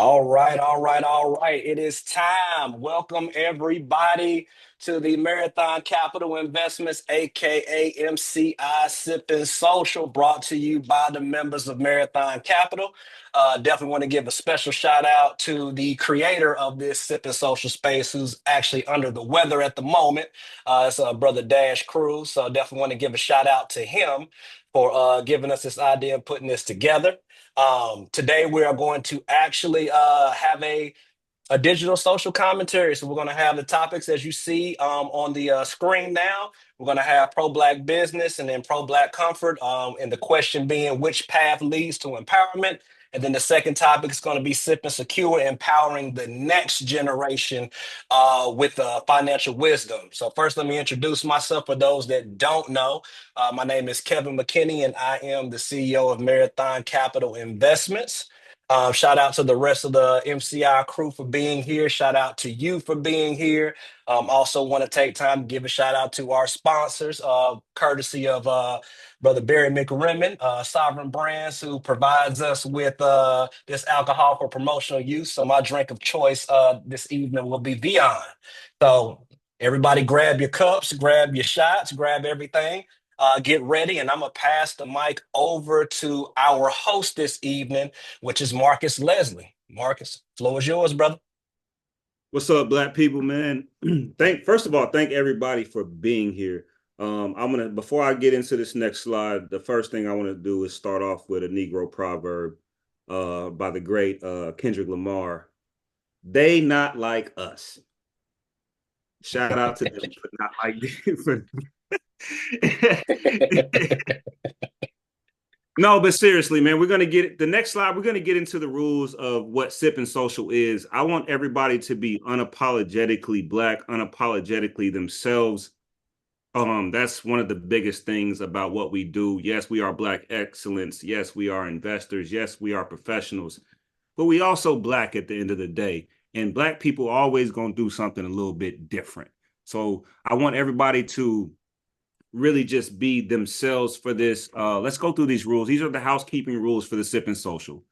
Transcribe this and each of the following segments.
All right. It is time. Welcome everybody to the Marathon Capital Investments, aka MCI Sipping Social, brought to you by the members of Marathon Capital. Definitely want to give a special shout out to the creator of this Sipping Social space, who's actually under the weather at the moment. It's brother Dash Cruz. So definitely want to give a shout out to him for giving us this idea and putting this together. Today we are going to actually have a digital social commentary. So we're going to have the topics as you see on the screen now. We're going to have pro-black business and then pro-black comfort. And the question being, which path leads to empowerment? And then the second topic is going to be sip and secure, empowering the next generation with financial wisdom. So first, let me introduce myself for those that don't know. My name is Kevin McKinney, and I am the CEO of Marathon Capital Investments. Shout out to the rest of the MCI crew for being here. Shout out to you for being here. Also, want to take time to give a shout out to our sponsors, courtesy of Brother Barry McRemen, Sovereign Brands, who provides us with this alcohol for promotional use. So, my drink of choice this evening will be Vion. So, everybody grab your cups, grab your shots, grab everything. Get ready, and I'm gonna pass the mic over to our host this evening, which is Marcus Leslie. Marcus, floor is yours, brother. What's up, black people, man? First of all, thank everybody for being here. Before I get into this next slide, the first thing I want to do is start off with a Negro proverb by the great Kendrick Lamar. They not like us. Shout out to them for not like this. No, but seriously, man, we're going to get the next slide. We're going to get into the rules of what Sipping Social is. I want everybody to be unapologetically black, unapologetically themselves. That's one of the biggest things about what we do. Yes, we are black excellence. Yes, we are investors. Yes, we are professionals, but we also black at the end of the day. And black people are always going to do something a little bit different. So I want everybody to really just be themselves for this. Let's go through these rules. These are the housekeeping rules for the Sipping Social.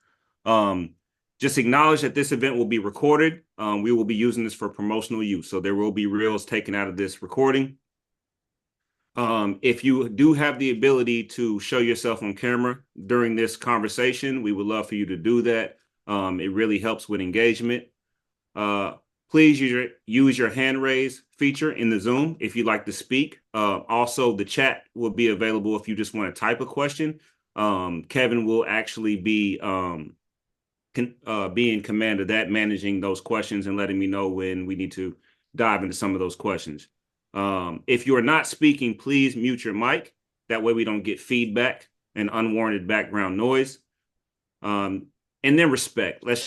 Just acknowledge that this event will be recorded. We will be using this for promotional use. So there will be reels taken out of this recording. If you do have the ability to show yourself on camera during this conversation, we would love for you to do that. It really helps with engagement. Please use your hand raise feature in the Zoom if you'd like to speak. Also, the chat will be available if you just want to type a question. Kevin will actually be in command of that, managing those questions and letting me know when we need to dive into some of those questions. If you are not speaking, please mute your mic. That way we don't get feedback and unwarranted background noise. And then respect. Let's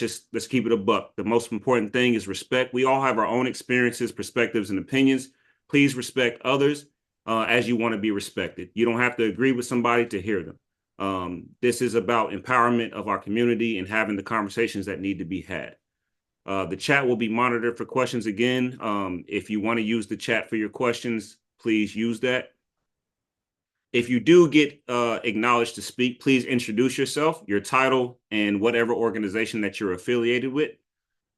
keep it a buck. The most important thing is respect. We all have our own experiences, perspectives, and opinions. Please respect others as you want to be respected. You don't have to agree with somebody to hear them. This is about empowerment of our community and having the conversations that need to be had. The chat will be monitored for questions again. If you want to use the chat for your questions, please use that. If you do get acknowledged to speak, please introduce yourself, your title, and whatever organization that you're affiliated with.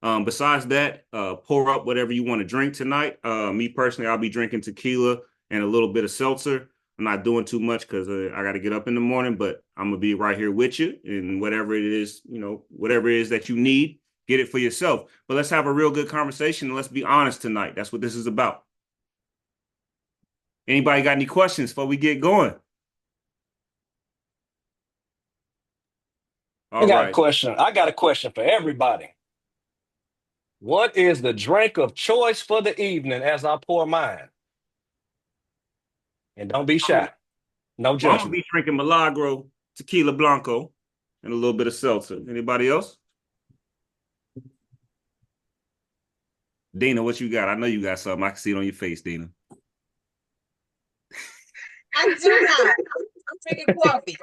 Besides that, pour up whatever you want to drink tonight. Me personally, I'll be drinking tequila and a little bit of seltzer. I'm not doing too much because I got to get up in the morning, but I'm going to be right here with you. And whatever it is, whatever it is that you need, get it for yourself. But let's have a real good conversation and let's be honest tonight. That's what this is about. Anybody got any questions before we get going? I got a question. I got a question for everybody. What is the drink of choice for the evening as I pour mine? And don't be shy. No I'm going to judgment. be drinking Milagro Tequila Blanco and a little bit of seltzer. Anybody else? Dina, what you got? I know you got something. I can see it on your face, Dina. I do not. I'm drinking coffee.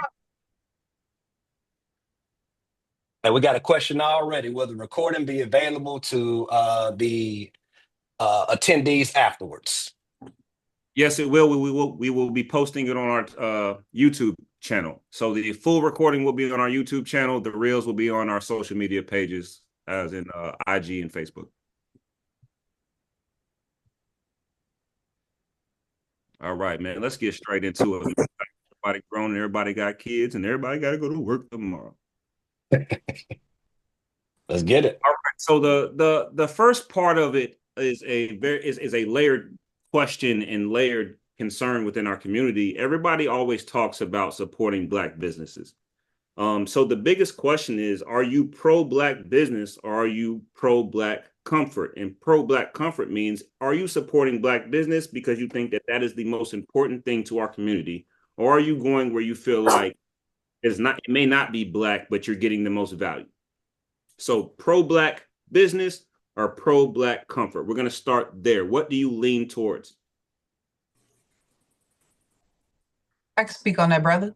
And we got a question already. Will the recording be available to the attendees afterwards? Yes, it will. We will be posting it on our YouTube channel. So the full recording will be on our YouTube channel. The reels will be on our social media pages as in IG and Facebook. All right, man. Let's get straight into it. Everybody grown and everybody got kids and everybody got to go to work tomorrow. Let's get it. All right. So the first part of it is a layered question and layered concern within our community. Everybody always talks about supporting Black businesses. So the biggest question is, are you pro-Black business or are you pro-Black comfort? And pro-Black comfort means, are you supporting Black business because you think that that is the most important thing to our community? Or are you going where you feel like it may not be Black, but you're getting the most value? So pro-Black business or pro-Black comfort? We're going to start there. What do you lean towards? I can speak on that, brother.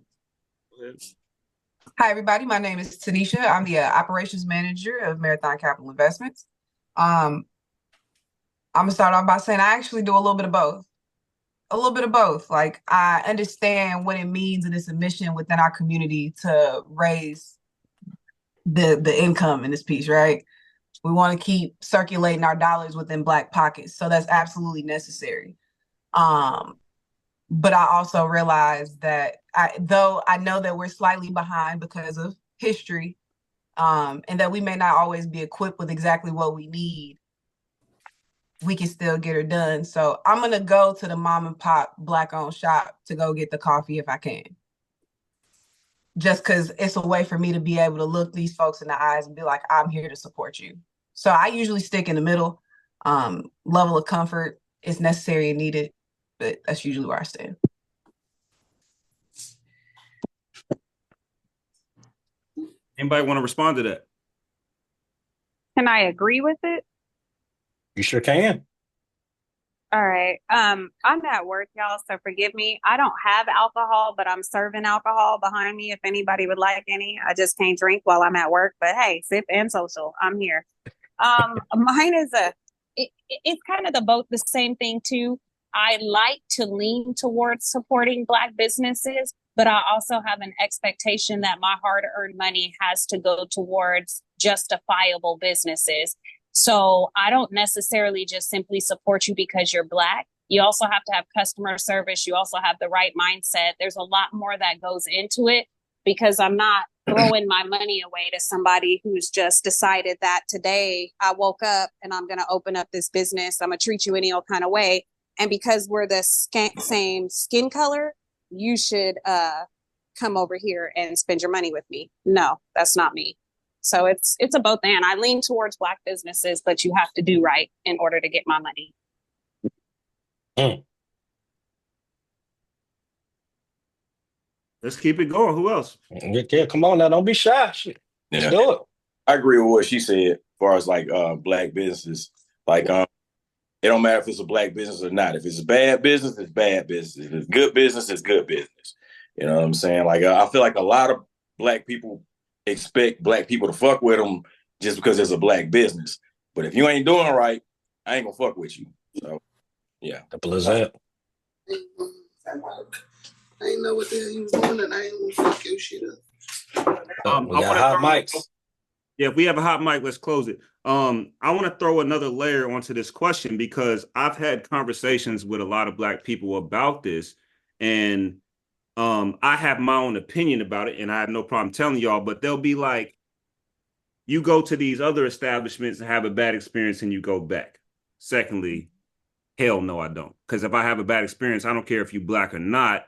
Hi, everybody. My name is Tanisha. I'm the operations manager of Marathon Capital Investments. I'm gonna start off by saying I actually do a little bit of both. A little bit of both. Like, I understand what it means and it's a mission within our community to raise the income in this piece, right? We want to keep circulating our dollars within Black pockets. So that's absolutely necessary. But I also realize that though I know that we're slightly behind because of history, and that we may not always be equipped with exactly what we need, we can still get her done. So I'm going to go to the mom and pop Black-owned shop to go get the coffee if I can. Just because it's a way for me to be able to look these folks in the eyes and be like, I'm here to support you. So I usually stick in the middle. Level of comfort is necessary and needed, but that's usually where I stand. Anybody want to respond to that? Can I agree with it? You sure can. All right. I'm at work, y'all, so forgive me. I don't have alcohol, but I'm serving alcohol behind me if anybody would like any. I just can't drink while I'm at work, but hey, sip and social. I'm here. Mine is it's kind of the same thing too. I like to lean towards supporting Black businesses, but I also have an expectation that my hard-earned money has to go towards justifiable businesses. So I don't necessarily just simply support you because you're Black. You also have to have customer service. You also have the right mindset. There's a lot more that goes into it, because I'm not throwing my money away to somebody who's just decided that today I woke up and I'm going to open up this business. I'm going to treat you any old kind of way. And because we're the same skin color, you should come over here and spend your money with me. No, that's not me. So it's a both and. I lean towards Black businesses, but you have to do right in order to get my money. Let's keep it going. Who else? Yeah, come on now. Don't be shy. Let's do it. I agree with what she said as far as like Black businesses. Like it don't matter if it's a Black business or not. If it's a bad business, it's bad business. If it's good business, it's good business. You know what I'm saying? Like I feel like a lot of Black people expect Black people to fuck with them just because there's a Black business. But if you ain't doing right, I ain't gonna fuck with you. So yeah. Simple as that. I ain't know what the hell you was doing, and I ain't gonna fuck your shit up. We got hot mics. Yeah, if we have a hot mic, let's close it. I want to throw another layer onto this question, because I've had conversations with a lot of Black people about this, and I have my own opinion about it, and I have no problem telling y'all, but they'll be like, you go to these other establishments and have a bad experience and you go back. Secondly, hell no, I don't. Because if I have a bad experience, I don't care if you're Black or not,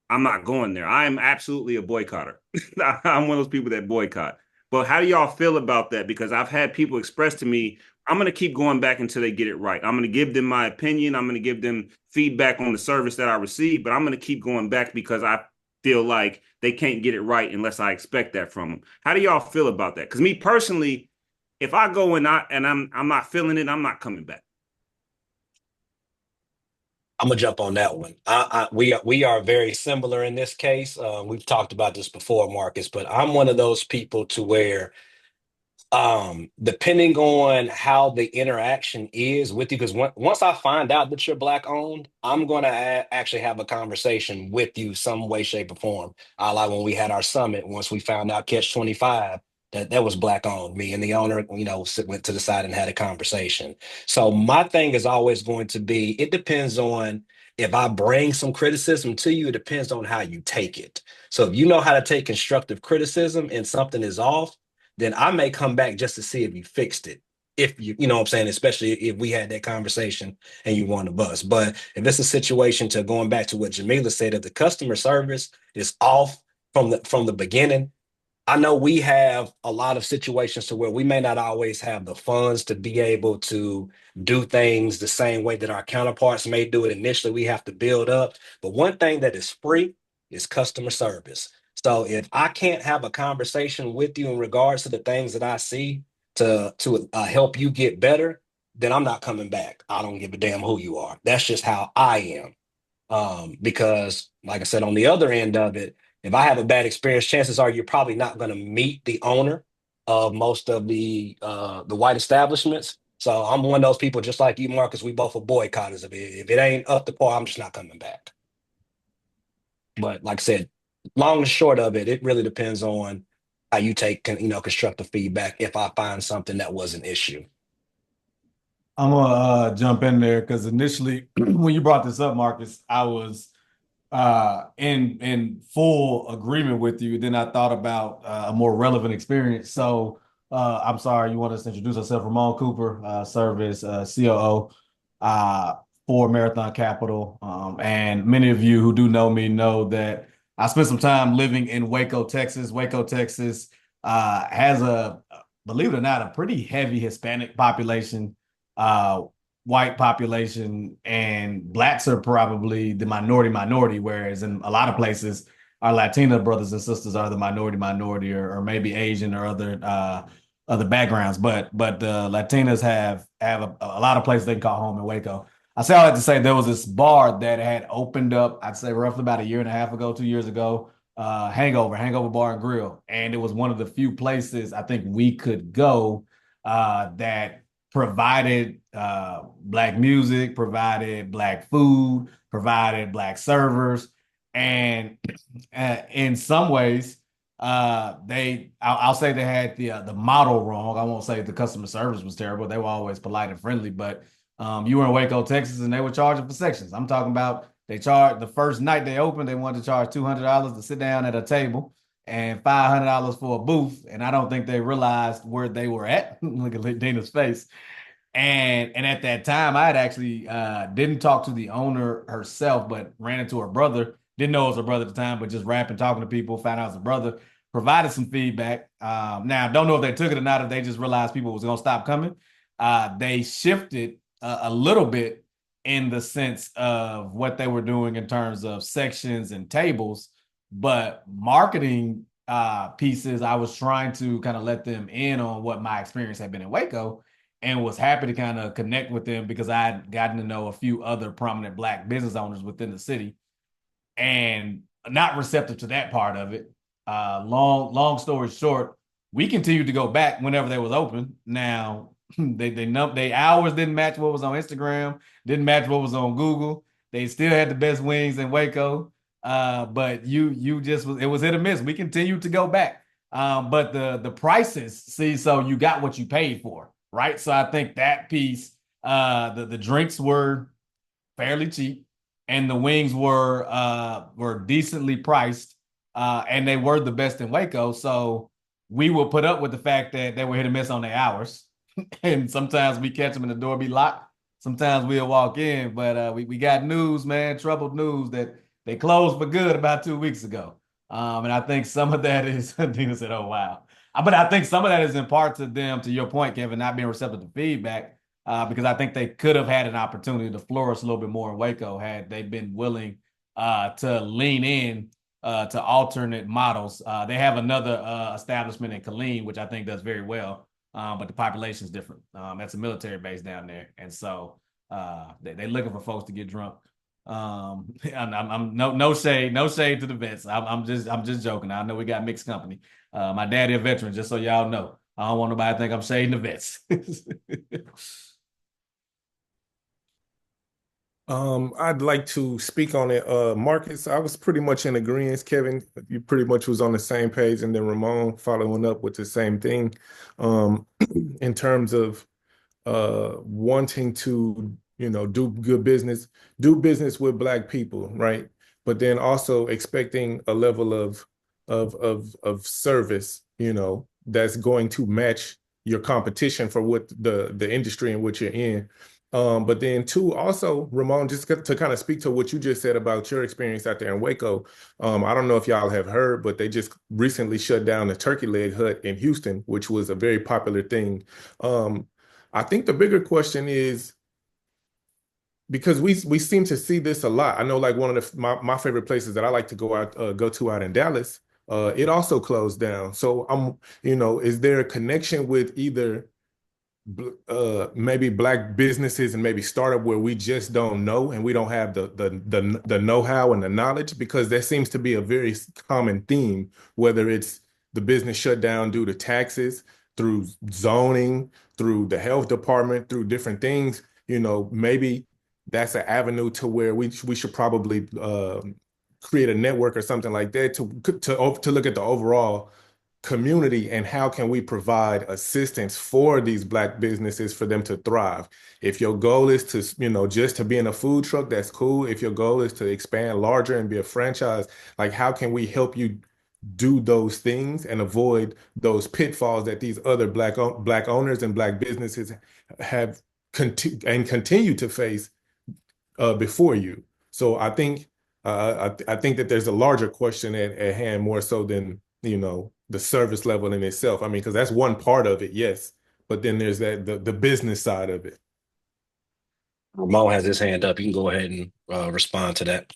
I'm not going there. I am absolutely a boycotter. I'm one of those people that boycott. But how do y'all feel about that? Because I've had people express to me, I'm going to keep going back until they get it right. I'm going to give them my opinion. I'm going to give them feedback on the service that I receive, but I'm going to keep going back because I feel like they can't get it right unless I expect that from them. How do y'all feel about that? Because me personally, if I go and I'm not feeling it, I'm not coming back. I'm gonna jump on that one. We are very similar in this case. We've talked about this before, Marcus, but I'm one of those people to where, depending on how the interaction is with you, because once I find out that you're Black owned, I'm gonna actually have a conversation with you some way, shape, or form. Like when we had our summit, once we found out Catch 25 that was black owned. Me and the owner, went to the side and had a conversation. So my thing is always going to be, it depends on, if I bring some criticism to you, it depends on how you take it. So if you know how to take constructive criticism and something is off, then I may come back just to see if you fixed it. If you know what I'm saying, especially if we had that conversation and you want to bust. But if it's a situation, to going back to what Jamila said, if the customer service is off from the beginning, I know we have a lot of situations to where we may not always have the funds to be able to do things the same way that our counterparts may do it initially. We have to build up. But one thing that is free is customer service. So if I can't have a conversation with you in regards to the things that I see to help you get better, then I'm not coming back. I don't give a damn who you are. That's just how I am. Because like I said, on the other end of it, if I have a bad experience, chances are you're probably not going to meet the owner of most of the white establishments. So I'm one of those people, just like you, Marcus. We both are boycotters of it. If it ain't up to par, I'm just not coming back. But like I said, long and short of it, it really depends on how you take constructive feedback. If I find something that was an issue. I'm gonna jump in there because initially when you brought this up, Marcus, I was in full agreement with you. Then I thought about a more relevant experience. So I'm sorry, you want us to introduce ourselves? Ramon Cooper, service COO for Marathon Capital. And many of you who do know me know that I spent some time living in Waco, Texas. Waco, Texas has believe it or not, a pretty heavy Hispanic population, white population, and blacks are probably the minority, whereas in a lot of places, our Latina brothers and sisters are the minority, or maybe Asian or other backgrounds. But the Latinas have a lot of places they can call home in Waco. I say all that to say there was this bar that had opened up, I'd say roughly about a year and a half ago, 2 years ago, Hangover Bar and Grill. And it was one of the few places I think we could go that provided black music, provided black food, provided black servers. And in some ways, I'll say they had the model wrong. I won't say the customer service was terrible. They were always polite and friendly, but you were in Waco, Texas, and they were charging for sections. I'm talking about they charged the first night they opened, they wanted to charge $200 to sit down at a table and $500 for a booth. And I don't think they realized where they were at. Look at Dina's face. And at that time, I had actually didn't talk to the owner herself, but ran into her brother. Didn't know it was her brother at the time, but just rapping, talking to people, found out it was her brother, provided some feedback. Now, don't know if they took it or not, if they just realized people was going to stop coming. They shifted a little bit in the sense of what they were doing in terms of sections and tables, but marketing pieces, I was trying to kind of let them in on what my experience had been in Waco, and was happy to kind of connect with them because I had gotten to know a few other prominent black business owners within the city, and not receptive to that part of it. Long story short, we continued to go back whenever they was open. Now, they hours didn't match what was on Instagram, didn't match what was on Google. They still had the best wings in Waco, but it was hit or miss. We continued to go back, but the prices, so you got what you paid for, right? So I think that piece, the drinks were fairly cheap, and the wings were decently priced, and they were the best in Waco. So we will put up with the fact that they were hit or miss on their hours. And sometimes we catch them and the door be locked. Sometimes we'll walk in, but we got news, man, troubled news that they closed for good about 2 weeks ago. And I think some of that is, Dina said, oh, wow. But I think some of that is in part to them, to your point, Kevin, not being receptive to feedback, because I think they could have had an opportunity to flourish a little bit more in Waco had they been willing to lean in to alternate models. They have another establishment in Killeen, which I think does very well. But the population is different. That's a military base down there, and so they're looking for folks to get drunk. I'm no shade to the vets. I'm just joking. I know we got mixed company. My daddy a veteran, just so y'all know. I don't want nobody to think I'm shading the vets. I'd like to speak on it. Marcus, I was pretty much in agreement. Kevin, you pretty much was on the same page, and then Ramon following up with the same thing. Um, in terms of wanting to, do business with Black people, right? But then also expecting a level of service, that's going to match your competition for what the industry in which you're in. But then two, also, Ramon, just to kind of speak to what you just said about your experience out there in Waco. I don't know if y'all have heard, but they just recently shut down the turkey leg hut in Houston, which was a very popular thing. I think the bigger question is, because we seem to see this a lot. I know, like, one of my favorite places that I like to go to out in Dallas, it also closed down. So is there a connection with either maybe Black businesses and maybe startup where we just don't know and we don't have the know-how and the knowledge? Because there seems to be a very common theme, whether it's the business shut down due to taxes, through zoning, through the health department, through different things. Maybe that's an avenue to where we should probably create a network or something like that to look at the overall community and how can we provide assistance for these Black businesses for them to thrive. If your goal is to, just to be in a food truck, that's cool. If your goal is to expand larger and be a franchise, like, how can we help you do those things and avoid those pitfalls that these other Black owners and Black businesses have continue to face before you? So I think that there's a larger question at hand, more so than the service level in itself. I mean, because that's one part of it, yes, but then there's the business side of it. Ramon has his hand up. You can go ahead and respond to that.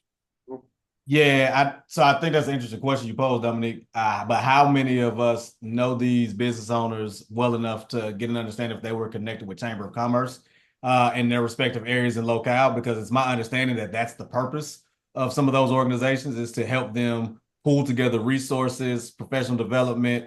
Yeah, so I think that's an interesting question you posed, Dominique. But how many of us know these business owners well enough to get an understanding if they were connected with Chamber of Commerce in their respective areas and locale? Because it's my understanding that that's the purpose of some of those organizations, is to help them pull together resources, professional development,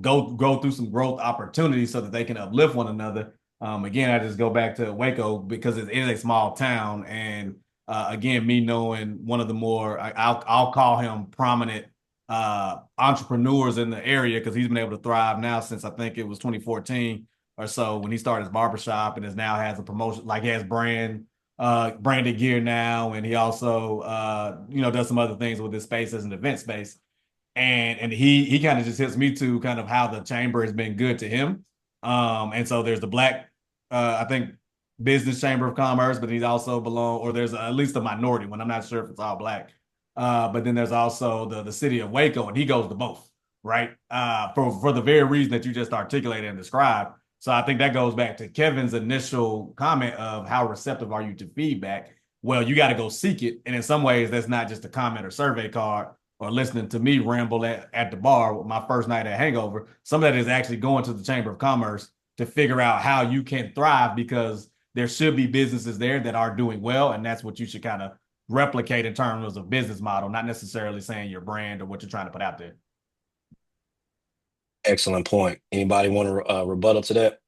go through some growth opportunities so that they can uplift one another. Again, I just go back to Waco because it is a small town, and again, me knowing one of the more, I'll call him prominent entrepreneurs in the area, because he's been able to thrive now since I think it was 2014 or so when he started his barbershop, and now has a promotion, like he has branded gear now, and he also does some other things with his space as an event space. And he kind of just hits me to kind of how the chamber has been good to him. And so there's the Black, I think, Business Chamber of Commerce, but he's also or there's at least a minority one. I'm not sure if it's all Black. But then there's also the city of Waco, and he goes to both, right? For the very reason that you just articulated and described. So I think that goes back to Kevin's initial comment of how receptive are you to feedback? Well, you got to go seek it. And in some ways, that's not just a comment or survey card or listening to me ramble at the bar with my first night at Hangover. Some of that is actually going to the Chamber of Commerce to figure out how you can thrive, because there should be businesses there that are doing well. And that's what you should kind of replicate in terms of business model, not necessarily saying your brand or what you're trying to put out there. Excellent point. Anybody want to rebuttal to that?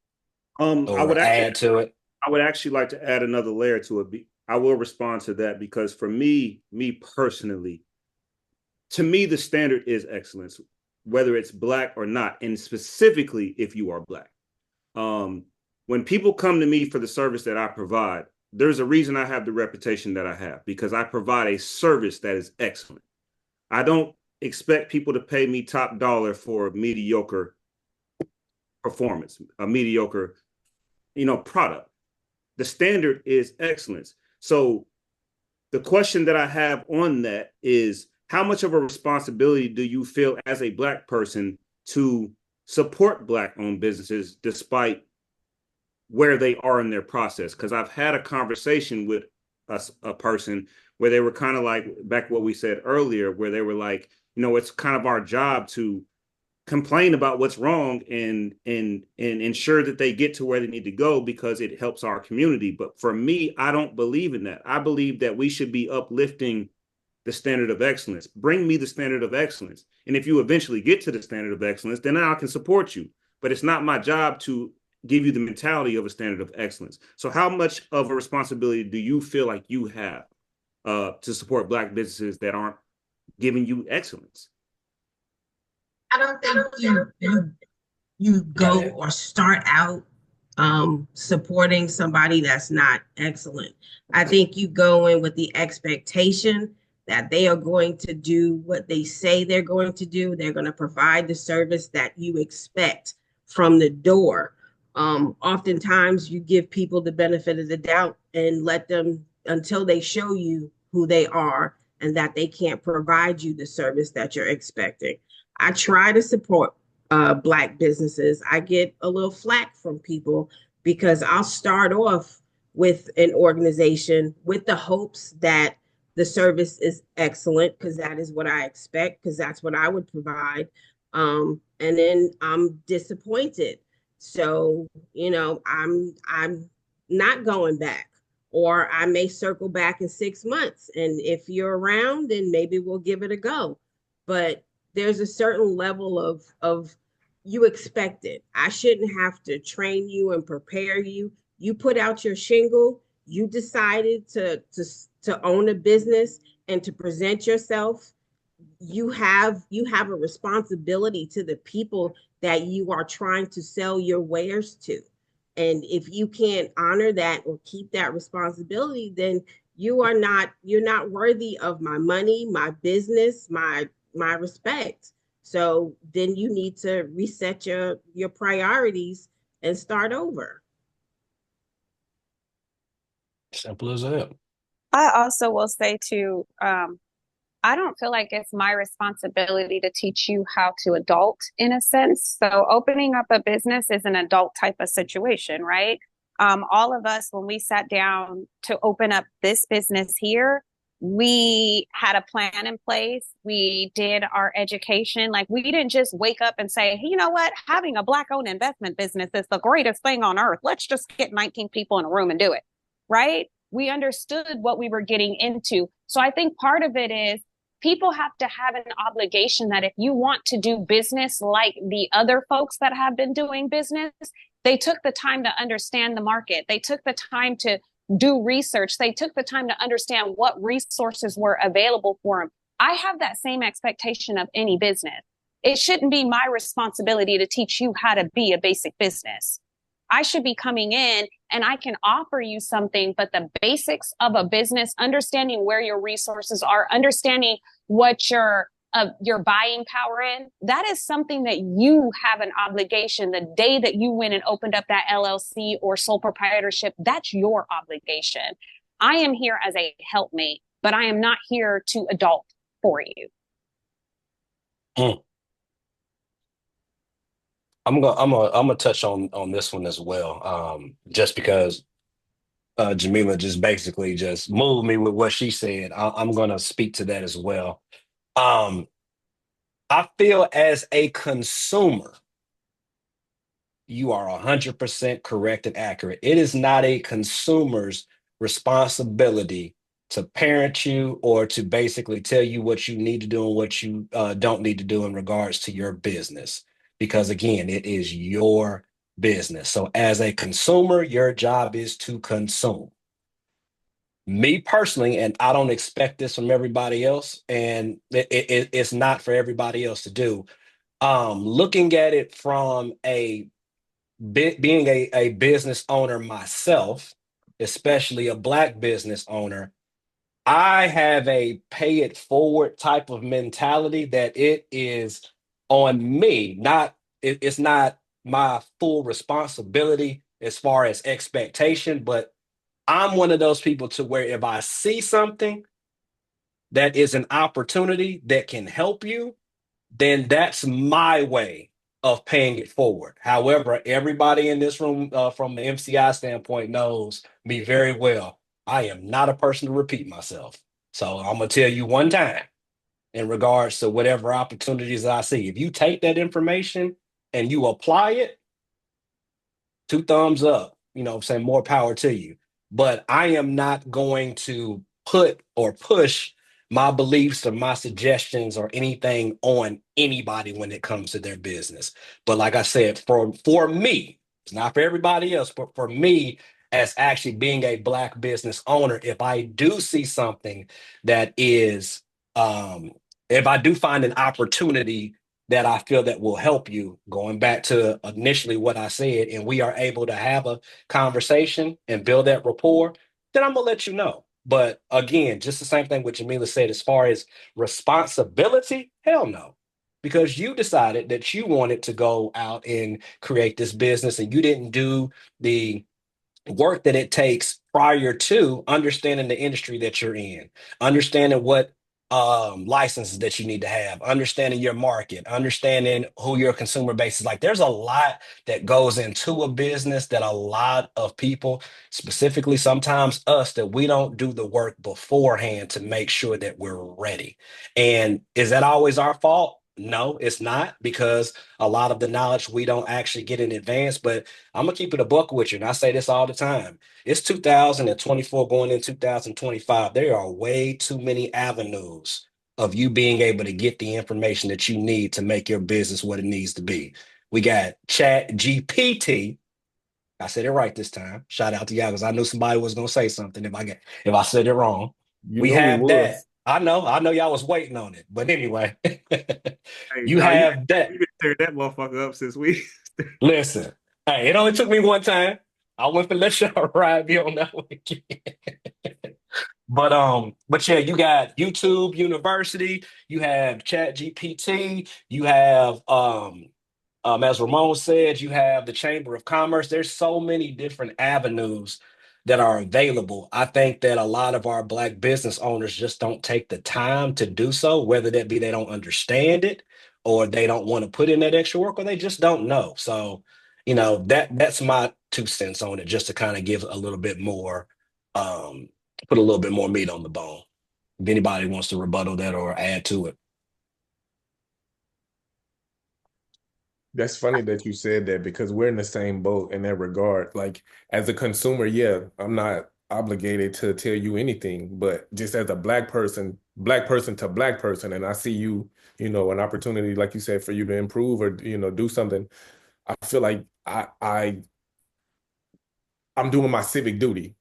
I would add to it. I would actually like to add another layer to it. I will respond to that, because for me personally, to me, the standard is excellence, whether it's Black or not, and specifically if you are Black. When people come to me for the service that I provide, there's a reason I have the reputation that I have, because I provide a service that is excellent. I don't expect people to pay me top dollar for a mediocre performance, a mediocre, product. The standard is excellence. So the question that I have on that is, how much of a responsibility do you feel as a Black person to support Black-owned businesses despite where they are in their process? Because I've had a conversation with a person where they were kind of like, back what we said earlier, where they were like, it's kind of our job to complain about what's wrong and ensure that they get to where they need to go because it helps our community. But for me, I don't believe in that. I believe that we should be uplifting the standard of excellence. Bring me the standard of excellence. And if you eventually get to the standard of excellence, then I can support you. But it's not my job to give you the mentality of a standard of excellence. So how much of a responsibility do you feel like you have to support Black businesses that aren't giving you excellence? I don't think you go or start out supporting somebody that's not excellent. I think you go in with the expectation that they are going to do what they say they're going to do. They're going to provide the service that you expect from the door. Oftentimes you give people the benefit of the doubt and let them until they show you who they are and that they can't provide you the service that you're expecting. I try to support Black businesses. I get a little flack from people because I'll start off with an organization with the hopes that the service is excellent because that is what I expect, because that's what I would provide. And then I'm disappointed. So, I'm not going back, or I may circle back in 6 months. And if you're around, then maybe we'll give it a go. But there's a certain level of you expect it. I shouldn't have to train you and prepare you. You put out your shingle, you decided to own a business and to present yourself. You have a responsibility to the people that you are trying to sell your wares to. And if you can't honor that or keep that responsibility, then you're not worthy of my money, my business, my respect. So then you need to reset your priorities and start over. Simple as that. I also will say too, I don't feel like it's my responsibility to teach you how to adult in a sense. So opening up a business is an adult type of situation, right? All of us, when we sat down to open up this business here, we had a plan in place. We did our education. Like, we didn't just wake up and say, hey, you know what? Having a Black owned investment business is the greatest thing on earth. Let's just get 19 people in a room and do it. Right? We understood what we were getting into. So I think part of it is people have to have an obligation that if you want to do business like the other folks that have been doing business, they took the time to understand the market. They took the time to do research. They took the time to understand what resources were available for them. I have that same expectation of any business. It shouldn't be my responsibility to teach you how to be a basic business. I should be coming in and I can offer you something, but the basics of a business, understanding where your resources are, understanding what your buying power in, that is something that you have an obligation. The day that you went and opened up that LLC or sole proprietorship, that's your obligation. I am here as a helpmate, but I am not here to adult for you. I'm gonna touch on this one as well. Just because Jamila just basically just moved me with what she said. I'm gonna speak to that as well. I feel as a consumer, you are 100% correct and accurate. It is not a consumer's responsibility to parent you or to basically tell you what you need to do and what you don't need to do in regards to your business. Because again, it is your business. So as a consumer, your job is to consume. Me personally, and I don't expect this from everybody else, and it's not for everybody else to do. Looking at it from being a business owner myself, especially a Black business owner, I have a pay it forward type of mentality that it is on me, it's not my full responsibility as far as expectation, but I'm one of those people to where if I see something that is an opportunity that can help you, then that's my way of paying it forward. However, everybody in this room from the MCI standpoint knows me very well. I am not a person to repeat myself. So I'm going to tell you one time in regards to whatever opportunities I see. If you take that information and you apply it, 2 thumbs up, saying more power to you. But I am not going to put or push my beliefs or my suggestions or anything on anybody when it comes to their business. But like I said, for me, It's not for everybody else, but for me, as actually being a Black business owner, if I do see something that is, if I do find an opportunity that I feel that will help you, going back to initially what I said, and we are able to have a conversation and build that rapport, then I'm gonna let you know. But again, just the same thing what Jamila said, as far as responsibility, hell no. Because you decided that you wanted to go out and create this business and you didn't do the work that it takes prior to understanding the industry that you're in, understanding what licenses that you need to have, understanding your market, understanding who your consumer base is. Like, there's a lot that goes into a business that a lot of people, specifically sometimes us, that we don't do the work beforehand to make sure that we're ready. And is that always our fault? No, it's not, because a lot of the knowledge we don't actually get in advance. But I'm gonna keep it a buck with you, and I say this all the time. It's 2024 going in 2025. There are way too many avenues of you being able to get the information that you need to make your business what it needs to be. We got Chat GPT. I said it right this time. Shout out to y'all, because I knew somebody was gonna say something if I said it wrong. You We know he have that. was. I know y'all was waiting on it. But anyway, Hey, you dog, have that. you been tearing that motherfucker up since we. Listen, hey, it only took me one time. I went to let y'all ride me on that one again. But yeah, you got YouTube University, you have Chat GPT, you have as Ramon said, you have the Chamber of Commerce. There's so many different avenues that are available. I think that a lot of our Black business owners just don't take the time to do so, whether that be they don't understand it, or they don't want to put in that extra work, or they just don't know. So, that's my 2 cents on it, just to kind of give a little bit more, put a little bit more meat on the bone. If anybody wants to rebuttal that or add to it. That's funny that you said that, because we're in the same boat in that regard. Like, as a consumer, yeah, I'm not obligated to tell you anything, but just as a black person to black person, and I see you, an opportunity, like you said, for you to improve or, do something, I feel like I'm doing my civic duty.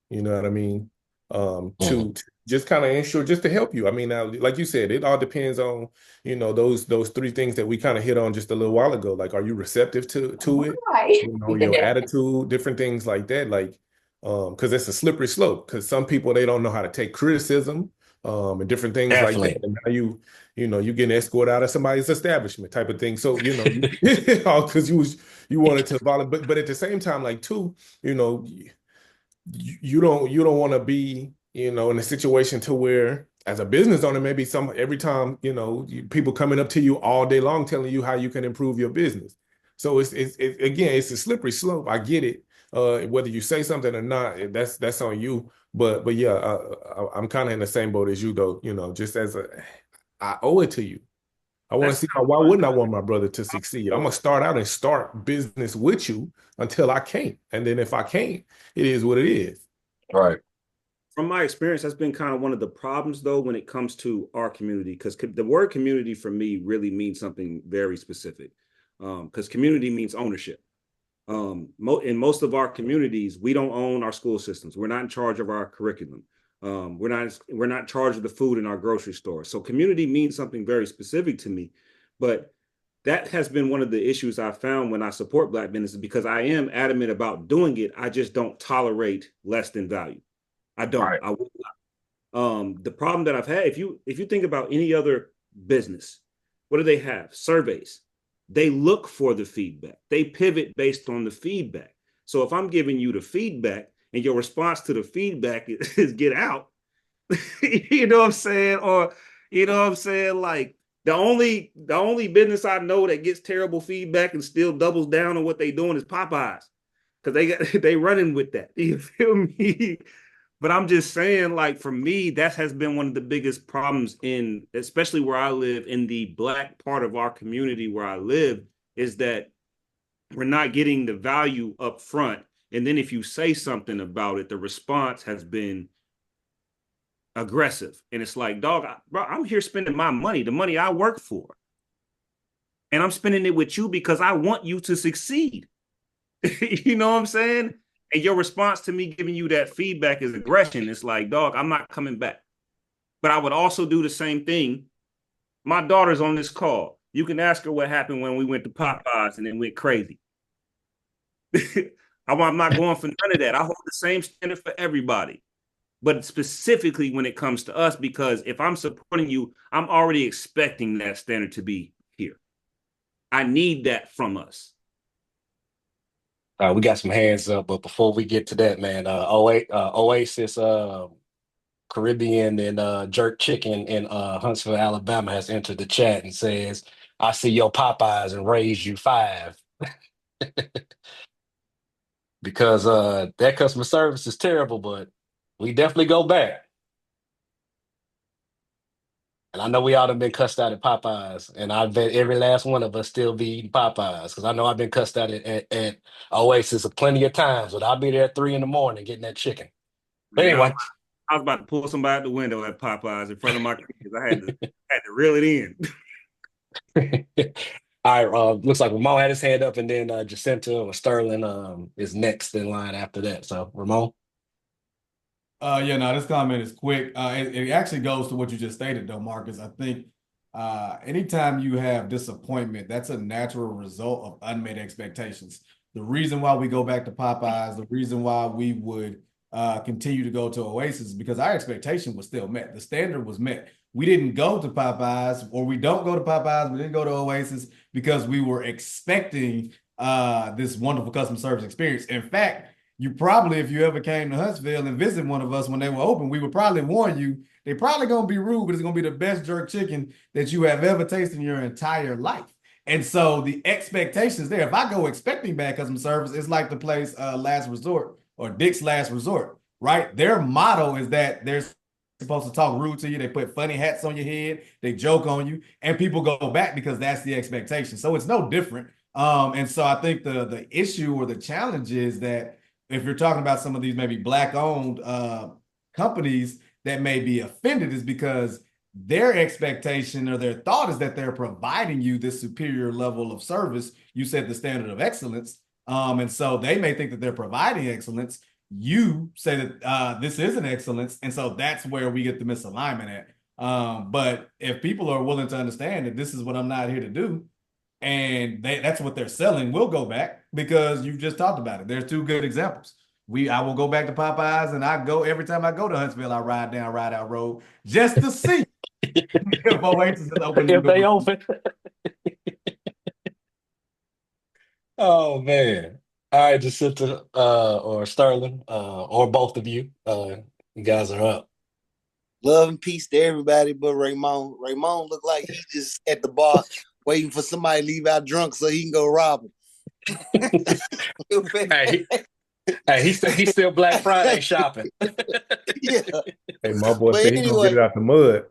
You know what I mean? To just kind of ensure, just to help you. I mean, now, like you said, it all depends on, those 3 things that we kind of hit on just a little while ago. Like, are you receptive to it? Right. Your attitude, different things like that. Like, because it's a slippery slope. Because some people, they don't know how to take criticism, and different things like Definitely. that. And now you getting escorted out of somebody's establishment type of thing. So, because you wanted to volunteer, but at the same time, like, too, you don't want to be in a situation to where, as a business owner, maybe every time people coming up to you all day long telling you how you can improve your business. So it's again, it's a slippery slope. I get it. Whether you say something or not, that's on you. But yeah, I'm kind of in the same boat as you, though. Just I owe it to you. I want to see why wouldn't I want my brother to succeed? I'm gonna start business with you until I can't. And then if I can't, it is what it is. Right. From my experience, that's been kind of one of the problems, though, when it comes to our community, because the word community for me really means something very specific. Because community means ownership. In most of our communities, we don't own our school systems. We're not in charge of our curriculum. We're not in charge of the food in our grocery store. So community means something very specific to me. But that has been one of the issues I found when I support Black businesses, because I am adamant about doing it. I just don't tolerate less than value. I don't. Right. I will not. The problem that I've had, if you think about any other business, what do they have? Surveys. They look for the feedback. They pivot based on the feedback. So if I'm giving you the feedback and your response to the feedback is get out, you know what I'm saying? Or, you know what I'm saying? Like, the only business I know that gets terrible feedback and still doubles down on what they doing is Popeyes, because they running with that. You feel me? But I'm just saying, like, for me, that has been one of the biggest problems especially where I live, in the Black part of our community where I live, is that we're not getting the value up front. And then if you say something about it, the response has been aggressive. And it's like, dog, bro, I'm here spending my money, the money I work for. And I'm spending it with you because I want you to succeed. You know what I'm saying? And your response to me giving you that feedback is aggression. It's like, dog, I'm not coming back. But I would also do the same thing. My daughter's on this call. You can ask her what happened when we went to Popeyes and then went crazy. I'm not going for none of that. I hold the same standard for everybody, but specifically when it comes to us, because if I'm supporting you, I'm already expecting that standard to be here. I need that from us. All right, we got some hands up, but before we get to that, man, Oasis, Caribbean and Jerk Chicken in Huntsville, Alabama has entered the chat and says, I see your Popeyes and raised you 5. Because that customer service is terrible, but we definitely go back. And I know we all have been cussed out at Popeyes, and I bet every last one of us still be eating Popeyes because I know I've been cussed out at Oasis plenty of times, but I'll be there at 3 a.m. getting that chicken. But Man, anyway, I was about to pull somebody out the window at Popeyes in front of my kids. I had to reel it in. all right. Looks like Ramon had his hand up, and then Jacinta or Sterling is next in line after that. So Ramon. Yeah, no, this comment is quick. It actually goes to what you just stated, though, Marcus. I think anytime you have disappointment, that's a natural result of unmet expectations. The reason why we go back to Popeyes, the reason why we would continue to go to Oasis is because our expectation was still met. The standard was met. We didn't go to Popeyes, or we don't go to Popeyes, we didn't go to Oasis because we were expecting this wonderful customer service experience. In fact, you probably, if you ever came to Huntsville and visited one of us when they were open, we would probably warn you, they're probably going to be rude, but it's going to be the best jerk chicken that you have ever tasted in your entire life. And so the expectations there, if I go expecting bad customer service, it's like the place Last Resort or Dick's Last Resort, right? Their motto is that they're supposed to talk rude to you. They put funny hats on your head. They joke on you, and people go back because that's the expectation. So it's no different. And so I think the issue or the challenge is that if you're talking about some of these maybe Black-owned companies that may be offended, is because their expectation or their thought is that they're providing you this superior level of service. You said the standard of excellence. And so they may think that they're providing excellence. You say that this isn't excellence. And so that's where we get the misalignment at. But if people are willing to understand that this is what I'm not here to do, and that's what they're selling, we'll go back because you just talked about it. There's 2 good examples. I will go back to Popeyes, and I go every time I go to Huntsville, I ride down Ride Out Road just to see if Oasis is open. If they open. Oh man. All right, Jacinta or Sterling or both of you. You guys are up. Love and peace to everybody but Raymond. Raymond looked like he just at the bar waiting for somebody to leave out drunk so he can go rob him. Hey, he's still Black Friday shopping. Yeah. Hey, my boy But said he's gonna get it out the mud.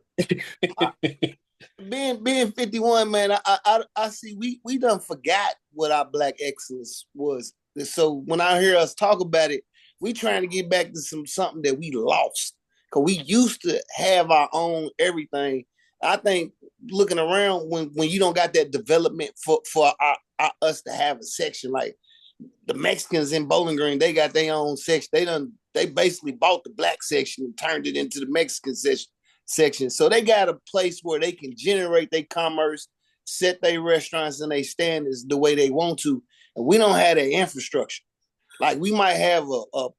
Being 51, man, I see we done forgot what our Black excellence was. So when I hear us talk about it, we trying to get back to something that we lost. Cause we used to have our own everything. I think looking around when you don't got that development for us to have a section, like the Mexicans in Bowling Green, they got their own section. They basically bought the Black section and turned it into the Mexican section. So they got a place where they can generate their commerce, set their restaurants and their standards the way they want to. And we don't have that infrastructure. Like we might have a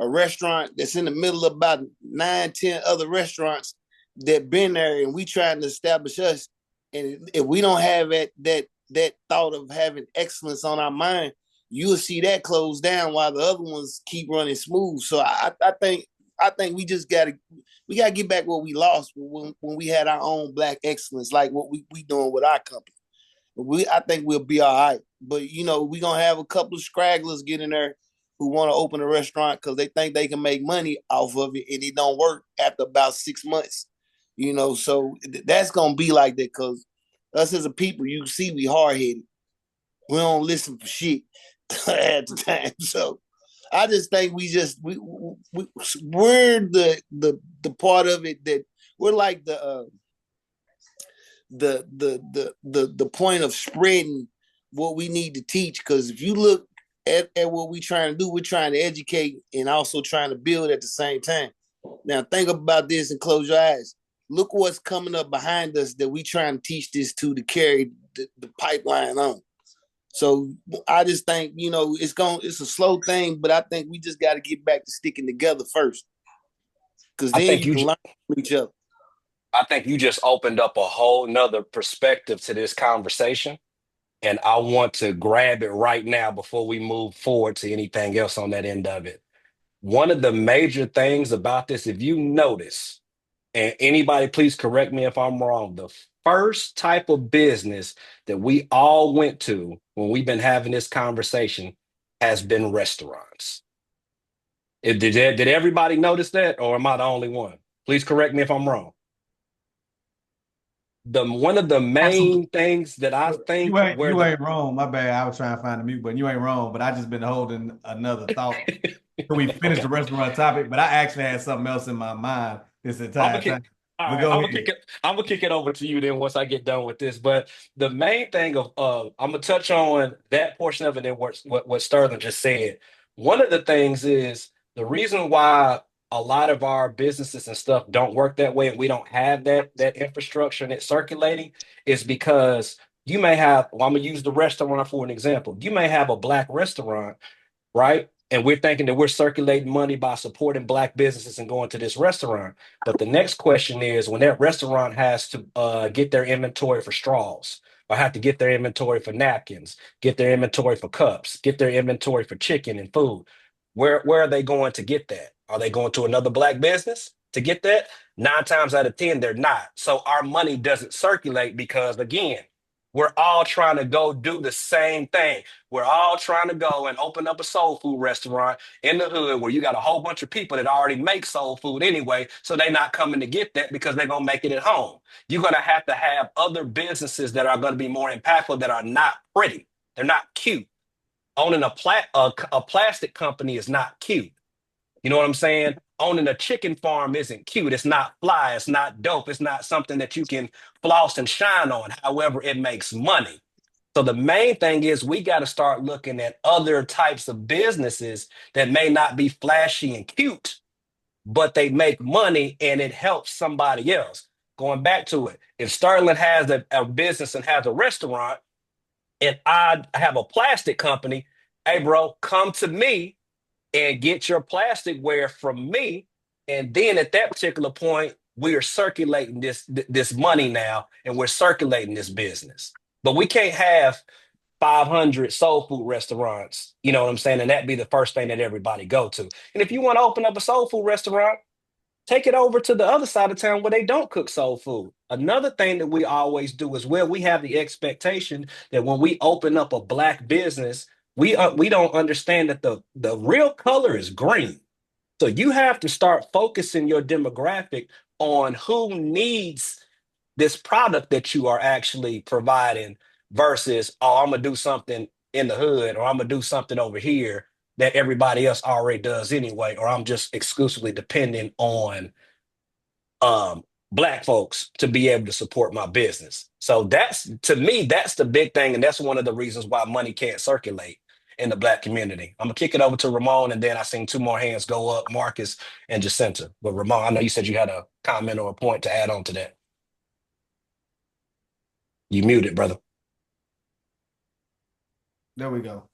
restaurant that's in the middle of about 9-10 other restaurants that been there, and we trying to establish us. And if we don't have that thought of having excellence on our mind, you'll see that close down while the other ones keep running smooth. So I think we just gotta get back what we lost when we had our own Black excellence, like what we doing with our company. I think we'll be all right. But we're gonna have a couple of scragglers get in there who want to open a restaurant because they think they can make money off of it, and it don't work after about 6 months. So that's gonna be like that because us as a people, you see, we hard-headed. We don't listen for shit at the time. So I just think we're the part of it that we're like the point of spreading what we need to teach. Because if you look at what we're trying to do. We're trying to educate and also trying to build at the same time. Now, think about this and close your eyes. Look what's coming up behind us that we trying to teach this to carry the pipeline on. So I just think, it's a slow thing, but I think we just got to get back to sticking together first. Because then you can learn from each other. I think you just opened up a whole nother perspective to this conversation. And I want to grab it right now before we move forward to anything else on that end of it. One of the major things about this, if you notice, and anybody please correct me if I'm wrong, the first type of business that we all went to when we've been having this conversation has been restaurants. Did everybody notice that, or am I the only one? Please correct me if I'm wrong. One of the main things that I think you ain't wrong. My bad. I was trying to find the mute button. You ain't wrong, but I just been holding another thought. We finished the restaurant topic, but I actually had something else in my mind this entire time. I'm gonna kick it over to you then once I get done with this. But the main thing of I'm gonna touch on that portion of it and what Sterling just said. One of the things is the reason why a lot of our businesses and stuff don't work that way and we don't have that infrastructure and it's circulating is because you may have, well, I'm gonna use the restaurant for an example. You may have a Black restaurant, right? And we're thinking that we're circulating money by supporting Black businesses and going to this restaurant. But the next question is when that restaurant has to get their inventory for straws, or have to get their inventory for napkins, get their inventory for cups, get their inventory for chicken and food. Where are they going to get that? Are they going to another Black business to get that? 9 times out of 10, they're not. So our money doesn't circulate because, again, we're all trying to go do the same thing. We're all trying to go and open up a soul food restaurant in the hood where you got a whole bunch of people that already make soul food anyway. So they're not coming to get that because they're going to make it at home. You're going to have other businesses that are going to be more impactful that are not pretty. They're not cute. Owning a plastic company is not cute. You know what I'm saying? Owning a chicken farm isn't cute. It's not fly. It's not dope. It's not something that you can floss and shine on. However, it makes money. So the main thing is we got to start looking at other types of businesses that may not be flashy and cute, but they make money and it helps somebody else. Going back to it, if Sterling has a business and has a restaurant and I have a plastic company, hey, bro, come to me and get your plasticware from me. And then at that particular point, we are circulating this money now and we're circulating this business. But we can't have 500 soul food restaurants, you know what I'm saying? And that be the first thing that everybody go to. And if you want to open up a soul food restaurant, take it over to the other side of town where they don't cook soul food. Another thing that we always do as well, we have the expectation that when we open up a Black business, we don't understand that the real color is green. So you have to start focusing your demographic on who needs this product that you are actually providing versus, oh, I'm going to do something in the hood or I'm going to do something over here that everybody else already does anyway, or I'm just exclusively dependent on Black folks to be able to support my business. So to me, that's the big thing. And that's one of the reasons why money can't circulate in the Black community. I'm gonna kick it over to Ramon, and then I seen 2 more hands go up, Marcus and Jacinta. But Ramon, I know you said you had a comment or a point to add on to that. You muted, brother. There we go.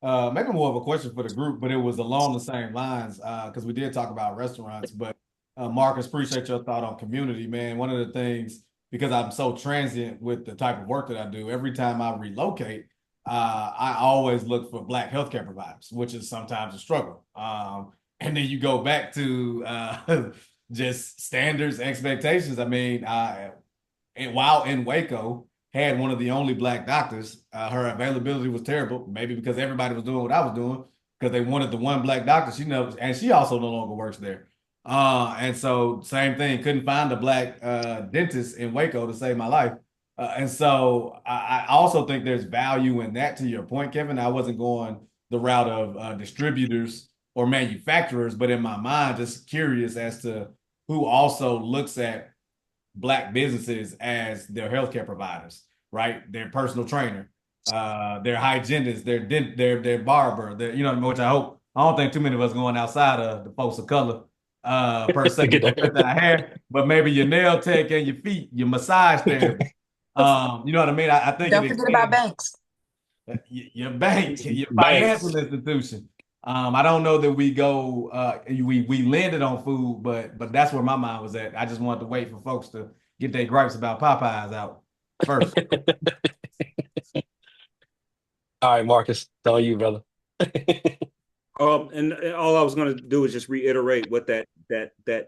Maybe more of a question for the group, but it was along the same lines because we did talk about restaurants. But Marcus, appreciate your thought on community, man. One of the things, because I'm so transient with the type of work that I do, every time I relocate, I always look for Black healthcare providers, which is sometimes a struggle. And then you go back to just standards, expectations. I mean, while in Waco, had one of the only Black doctors. Her availability was terrible, maybe because everybody was doing what I was doing because they wanted the one Black doctor. She knows, and she also no longer works there. And so same thing, couldn't find a Black dentist in Waco to save my life. And so I also think there's value in that, to your point, Kevin. I wasn't going the route of distributors or manufacturers, but in my mind, just curious as to who also looks at Black businesses as their healthcare providers, right? Their personal trainer. their hygienist, their barber, you know, which I don't think too many of us going outside of the folks of color per se To get to that. cut our hair, but maybe your nail tech and your feet, your massage therapist. You know what I mean? I think Don't it forget about extends banks. your bank, your Banks. financial institution. I don't know that we go we landed on food, but that's where my mind was at. I just wanted to wait for folks to get their gripes about Popeyes out first. All right, Marcus, it's on you, brother. And all I was going to do is just reiterate what that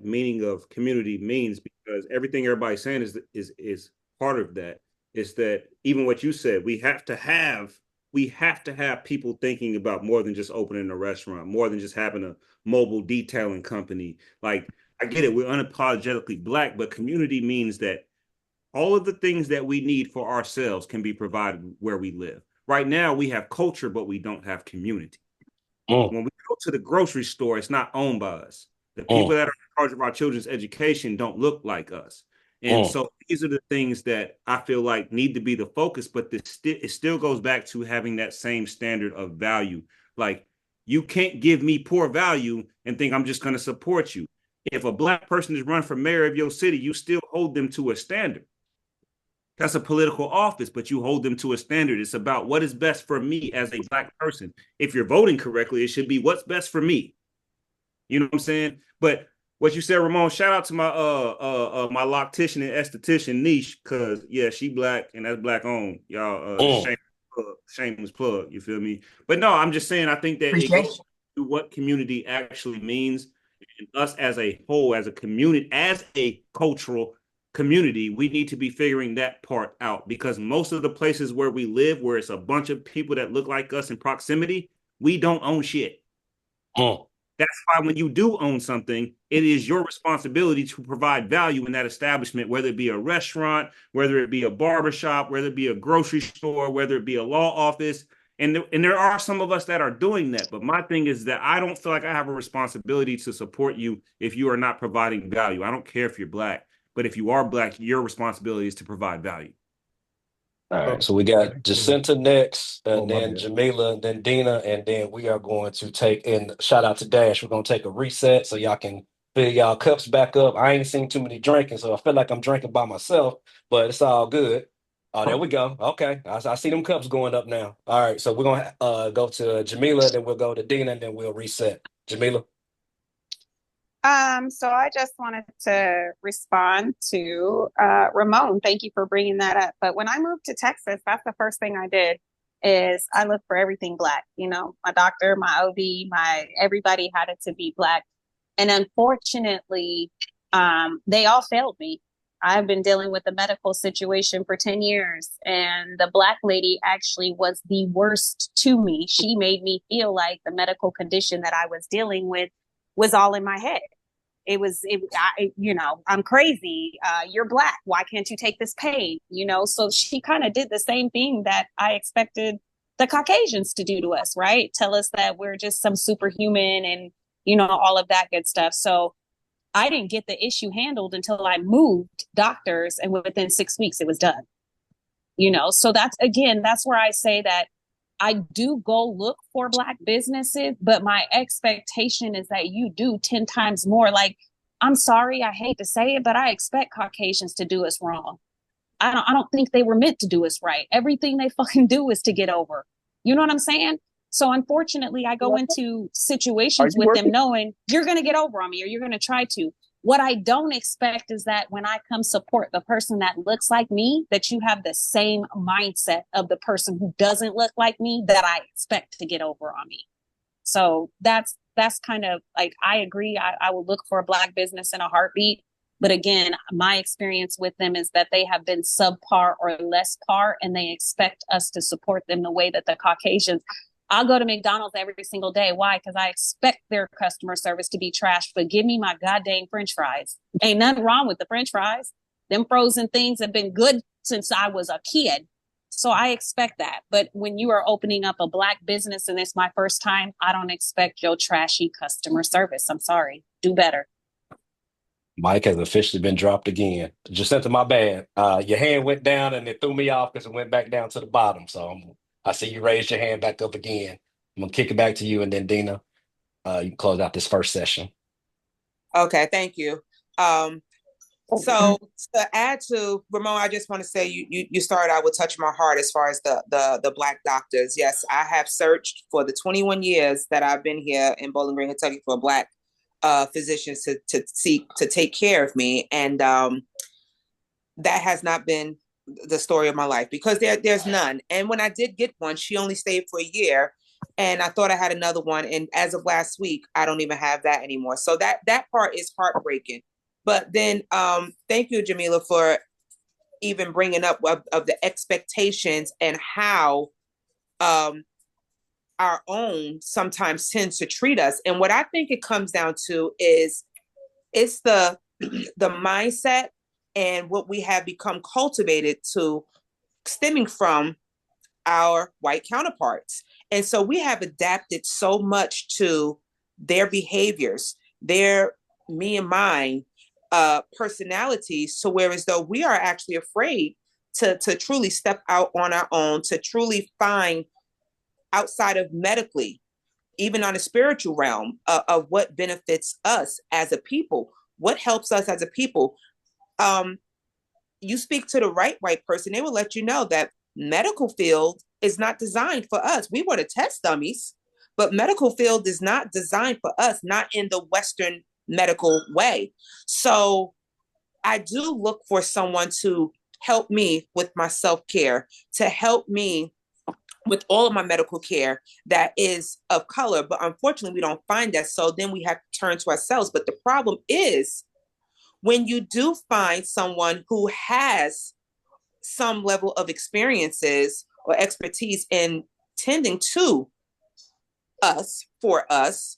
meaning of community means, because everything everybody's saying is part of that. Is that even what you said? We have to have people thinking about more than just opening a restaurant, more than just having a mobile detailing company. Like, I get it, we're unapologetically Black, but community means that all of the things that we need for ourselves can be provided where we live. Right now, we have culture, but we don't have community. When we go to the grocery store, it's not owned by us. The people that are in charge of our children's education don't look like us. And so these are the things that I feel like need to be the focus, but it still goes back to having that same standard of value. Like, you can't give me poor value and think I'm just going to support you. If a Black person is run for mayor of your city, you still hold them to a standard. That's a political office, but you hold them to a standard. It's about what is best for me as a Black person. If you're voting correctly, it should be what's best for me. You know what I'm saying? But what you said, Ramon, shout out to my my loctician and esthetician niche, because yeah, she Black and that's Black owned. Y'all shameless plug, you feel me? But no, I'm just saying, I think that it goes to what community actually means. And us as a whole, as a community, as a cultural community, we need to be figuring that part out, because most of the places where we live, where it's a bunch of people that look like us in proximity, we don't own shit. That's why when you do own something, it is your responsibility to provide value in that establishment, whether it be a restaurant, whether it be a barbershop, whether it be a grocery store, whether it be a law office. And there are some of us that are doing that. But my thing is that I don't feel like I have a responsibility to support you if you are not providing value. I don't care if you're Black. But if you are Black, your responsibility is to provide value. All right, so we got Jacinta next, and then Jamila, and then Dina, and then we are going to take, and shout out to Dash, we're going to take a reset so y'all can fill y'all cups back up. I ain't seen too many drinking, so I feel like I'm drinking by myself, but it's all good. Oh, there we go. Okay, I see them cups going up now. All right, so we're going to go to Jamila, then we'll go to Dina, and then we'll reset. Jamila? So I just wanted to respond to Ramon. Thank you for bringing that up. But when I moved to Texas, that's the first thing I did is I looked for everything Black. You know, my doctor, my OB, everybody had it to be Black. And unfortunately, they all failed me. I've been dealing with the medical situation for 10 years, and the Black lady actually was the worst to me. She made me feel like the medical condition that I was dealing with was all in my head. I'm crazy. You're Black. Why can't you take this pain? You know, so she kind of did the same thing that I expected the Caucasians to do to us, right? Tell us that we're just some superhuman and, you know, all of that good stuff. So I didn't get the issue handled until I moved doctors, and within 6 weeks it was done. You know, so that's where I say that I do go look for Black businesses, but my expectation is that you do 10 times more. Like, I'm sorry, I hate to say it, but I expect Caucasians to do us wrong. I don't think they were meant to do us right. Everything they fucking do is to get over. You know what I'm saying? So unfortunately, I go into situations with them knowing you're going to get over on me, or you're going to try to. What I don't expect is that when I come support the person that looks like me, that you have the same mindset of the person who doesn't look like me that I expect to get over on me. So that's kind of like, I agree. I will look for a Black business in a heartbeat. But again, my experience with them is that they have been subpar or less par, and they expect us to support them the way that the Caucasians. I'll go to McDonald's every single day. Why? Because I expect their customer service to be trash, but give me my goddamn French fries. Ain't nothing wrong with the French fries. Them frozen things have been good since I was a kid. So I expect that. But when you are opening up a Black business and it's my first time, I don't expect your trashy customer service. I'm sorry. Do better. Mike has officially been dropped again. Jacinta, my bad. Your hand went down and it threw me off because it went back down to the bottom. So I see you raise your hand back up again. I'm gonna kick it back to you, and then Dina, you can close out this first session. Okay, thank you. So to add to Ramon, I just want to say you started out with touch my heart as far as the Black doctors. Yes, I have searched for the 21 years that I've been here in Bowling Green, Kentucky, for Black physicians to take care of me, and that has not been the story of my life, because there's none. And when I did get one, she only stayed for a year, and I thought I had another one, and as of last week, I don't even have that anymore. So that part is heartbreaking. But then, thank you, Jamila, for even bringing up of the expectations and how our own sometimes tends to treat us. And what I think it comes down to is it's the mindset and what we have become cultivated to, stemming from our white counterparts. And so we have adapted so much to their behaviors, their me and mine personalities, so whereas though we are actually afraid to truly step out on our own, to truly find outside of medically, even on a spiritual realm, of what benefits us as a people, what helps us as a people. You speak to the right white person, they will let you know that medical field is not designed for us. We were the test dummies, but medical field is not designed for us, not in the Western medical way. So I do look for someone to help me with my self-care, to help me with all of my medical care that is of color. But unfortunately, we don't find that. So then we have to turn to ourselves. But the problem is, when you do find someone who has some level of experiences or expertise in tending to us, for us,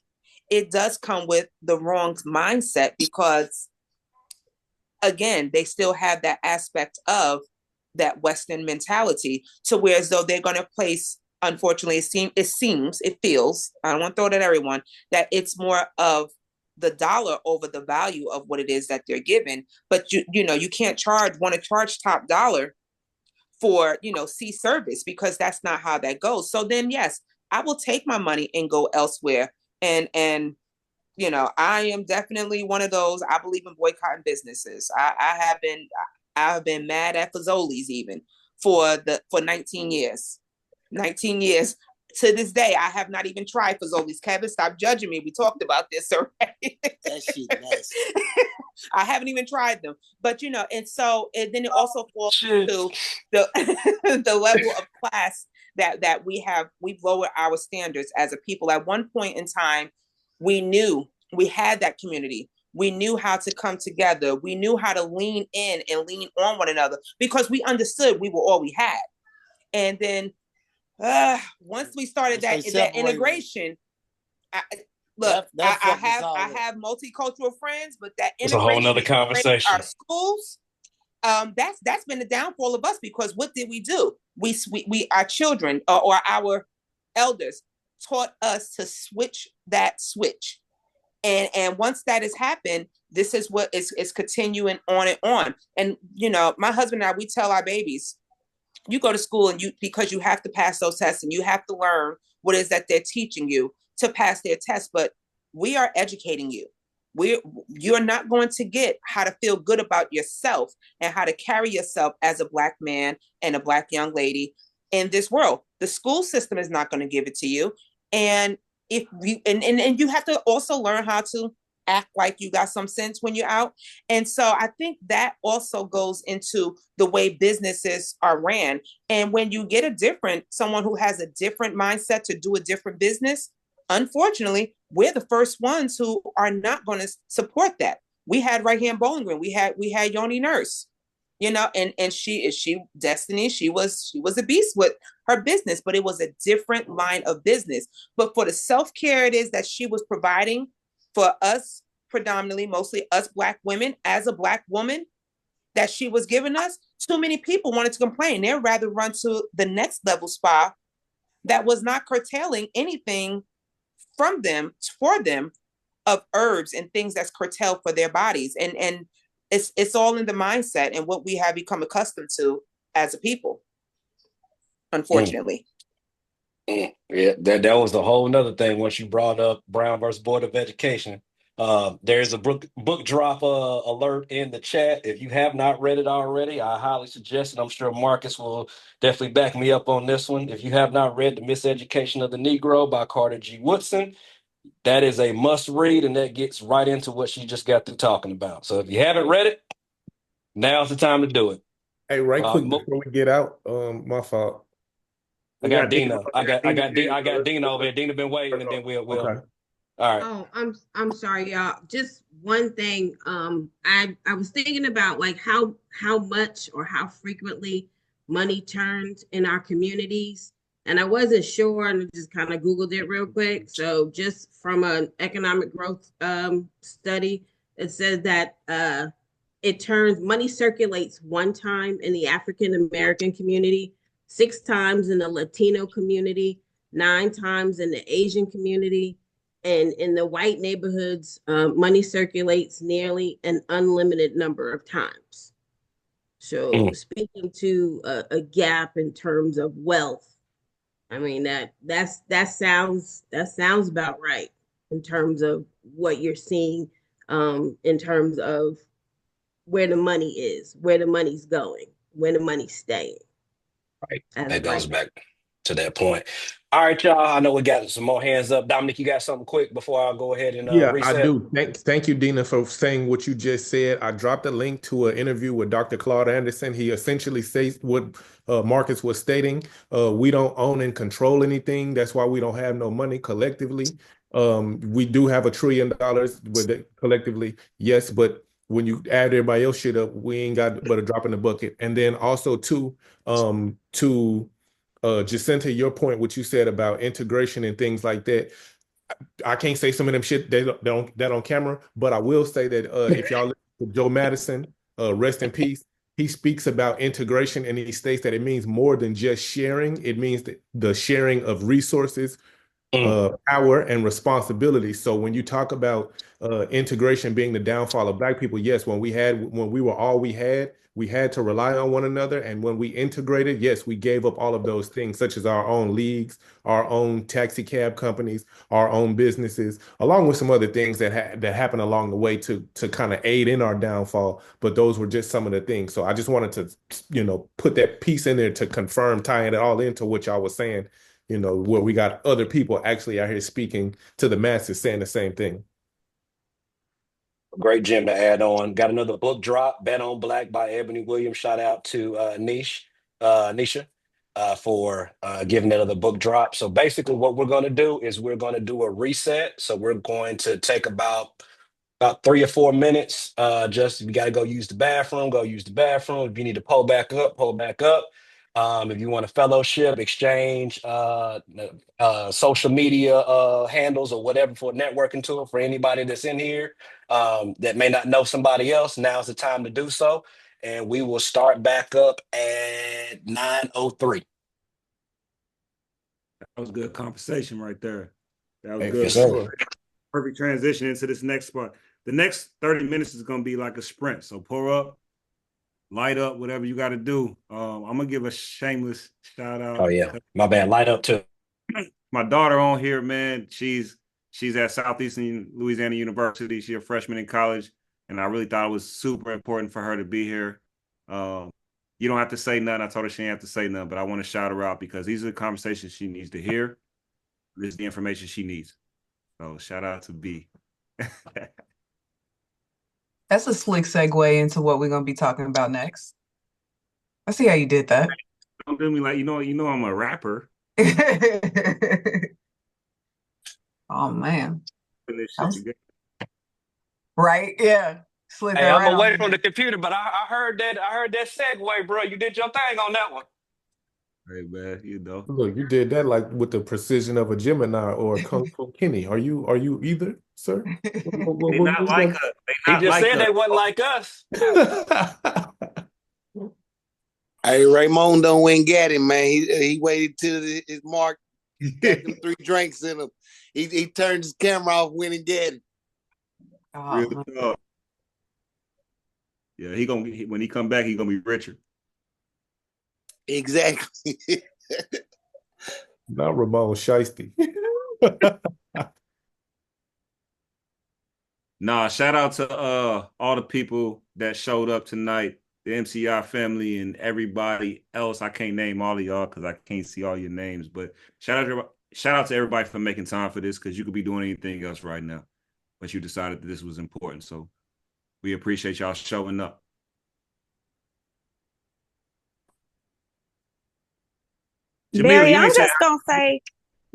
it does come with the wrong mindset, because again, they still have that aspect of that Western mentality, to where as though they're going to place, unfortunately, it feels, I don't want to throw it at everyone, that it's more of the dollar over the value of what it is that they're given. But you can't want to charge top dollar for, C service, because that's not how that goes. So then, yes, I will take my money and go elsewhere. And I am definitely one of those. I believe in boycotting businesses. I have been mad at Fazoli's even for 19 years. 19 years. To this day, I have not even tried Fazoli's. Kevin, stop judging me. We talked about this already. That shit nice. I haven't even tried them. But and so then it also falls to the the level of class that we've lowered our standards as a people. At one point in time, we knew we had that community. We knew how to come together. We knew how to lean in and lean on one another, because we understood we were all we had. And then once we started that integration, I have multicultural friends, but that it's a whole nother conversation. Our schools, that's been the downfall of us, because what did we do? We our children or our elders taught us to switch that switch. And once that has happened, this is what is continuing on and on. And, my husband and I, we tell our babies, you go to school and because you have to pass those tests and you have to learn what it is that they're teaching you to pass their tests, but we are educating you. You're not going to get how to feel good about yourself and how to carry yourself as a Black man and a Black young lady in this world. The school system is not going to give it to you. And if you and you have to also learn how to act like you got some sense when you're out. And so I think that also goes into the way businesses are ran. And when you get someone who has a different mindset to do a different business, unfortunately, we're the first ones who are not going to support that. We had right here in Bowling Green, we had Yoni Nurse, and she Destiny, she was a beast with her business, but it was a different line of business. But for the self-care it is that she was providing for us, predominantly, mostly us Black women, as a Black woman, that she was giving us, too many people wanted to complain. They'd rather run to the next level spa that was not curtailing anything for them of herbs and things that's curtailed for their bodies. And it's all in the mindset and what we have become accustomed to as a people, unfortunately. Yeah, that was a whole nother thing once you brought up Brown versus Board of Education. There's a book drop alert in the chat. If you have not read it already, I highly suggest it. I'm sure Marcus will definitely back me up on this one. If you have not read The Miseducation of the Negro by Carter G. Woodson, that is a must read, and that gets right into what she just got through talking about. So if you haven't read it, now's the time to do it. Hey, right quick Mo- before we get out, my fault. I got Dina. I got Dina over here. Dina been waiting, and then we'll. Okay. All right. Oh, I'm sorry, y'all. Just one thing. I was thinking about like how much or how frequently money turns in our communities, and I wasn't sure, and I just kind of Googled it real quick. So just from an economic growth study, it says that money circulates one time in the African American community, 6 times in the Latino community, 9 times in the Asian community. And in the white neighborhoods, money circulates nearly an unlimited number of times. So speaking to a gap in terms of wealth, I mean that sounds about right in terms of what you're seeing, in terms of where the money is, where the money's going, where the money's staying. Right. That goes back to that point. All right, y'all. I know we got some more hands up. Dominic, you got something quick before I go ahead and Yeah, I reset? do. Thank you, Dina, for saying what you just said. I dropped a link to an interview with Dr. Claude Anderson. He essentially says what Marcus was stating. We don't own and control anything. That's why we don't have no money collectively. We do have $1 trillion with it collectively, yes, but when you add everybody else shit up, we ain't got but a drop in the bucket. And then also too, to Jacinta, your point, what you said about integration and things like that. I can't say some of them shit that on camera, but I will say that if y'all listen to Joe Madison, rest in peace, he speaks about integration and he states that it means more than just sharing. It means the sharing of resources, power, and responsibility. So when you talk about integration being the downfall of Black people, yes, when we were all we had to rely on one another. And when we integrated, yes, we gave up all of those things, such as our own leagues, our own taxi cab companies, our own businesses, along with some other things that happened along the way to kind of aid in our downfall. But those were just some of the things. So I just wanted to, put that piece in there to confirm, tying it all into what y'all was saying, where we got other people actually out here speaking to the masses saying the same thing. Great gem to add on. Got another book drop, Bet on Black by Ebony Williams. Shout out to Nisha, for giving that other book drop. So basically what we're going to do is we're going to do a reset. So we're going to take about 3 or 4 minutes. Just if you got to go use the bathroom, go use the bathroom. If you need to pull back up, pull back up. If you want a fellowship, exchange social media handles or whatever for a networking tool for anybody that's in here that may not know somebody else, now's the time to do so. And we will start back up at 9:03. That was a good conversation right there. That was Hey, good. yes, sir. Perfect transition into this next part. The next 30 minutes is going to be like a sprint. So pour up, light up, whatever you got to do. I'm going to give a shameless shout out. Oh, yeah. My bad. Light up too. My daughter on here, man. She's at Southeastern Louisiana University. She's a freshman in college. And I really thought it was super important for her to be here. You don't have to say nothing. I told her she didn't have to say nothing, but I want to shout her out because these are the conversations she needs to hear. This is the information she needs. So shout out to B. That's a slick segue into what we're going to be talking about next. I see how you did that. Don't do me like, you know I'm a rapper. Oh, man. This shit together. Right? Yeah. Slid Hey, that I'm right away on from there. the computer, but I heard that segue, bro. You did your thing on that one. Hey, man, Look, you did that like with the precision of a Gemini or a Kung Fu Kenny. Are you either, sir? They not like us. He just said they wasn't like us. Hey, Raymond don't win get him, man. He waited till his mark got them 3 drinks in him. He turned his camera off when he get it. Real talk. Yeah, when he come back, he gonna be richer. Exactly. Not Ramon Shiesty. Nah, shout out to all the people that showed up tonight, the MCI family and everybody else. I can't name all of y'all because I can't see all your names, but shout out to everybody for making time for this, because you could be doing anything else right now, but you decided that this was important. So we appreciate y'all showing up. Jamil, Barry, you I'm ain't just gonna say,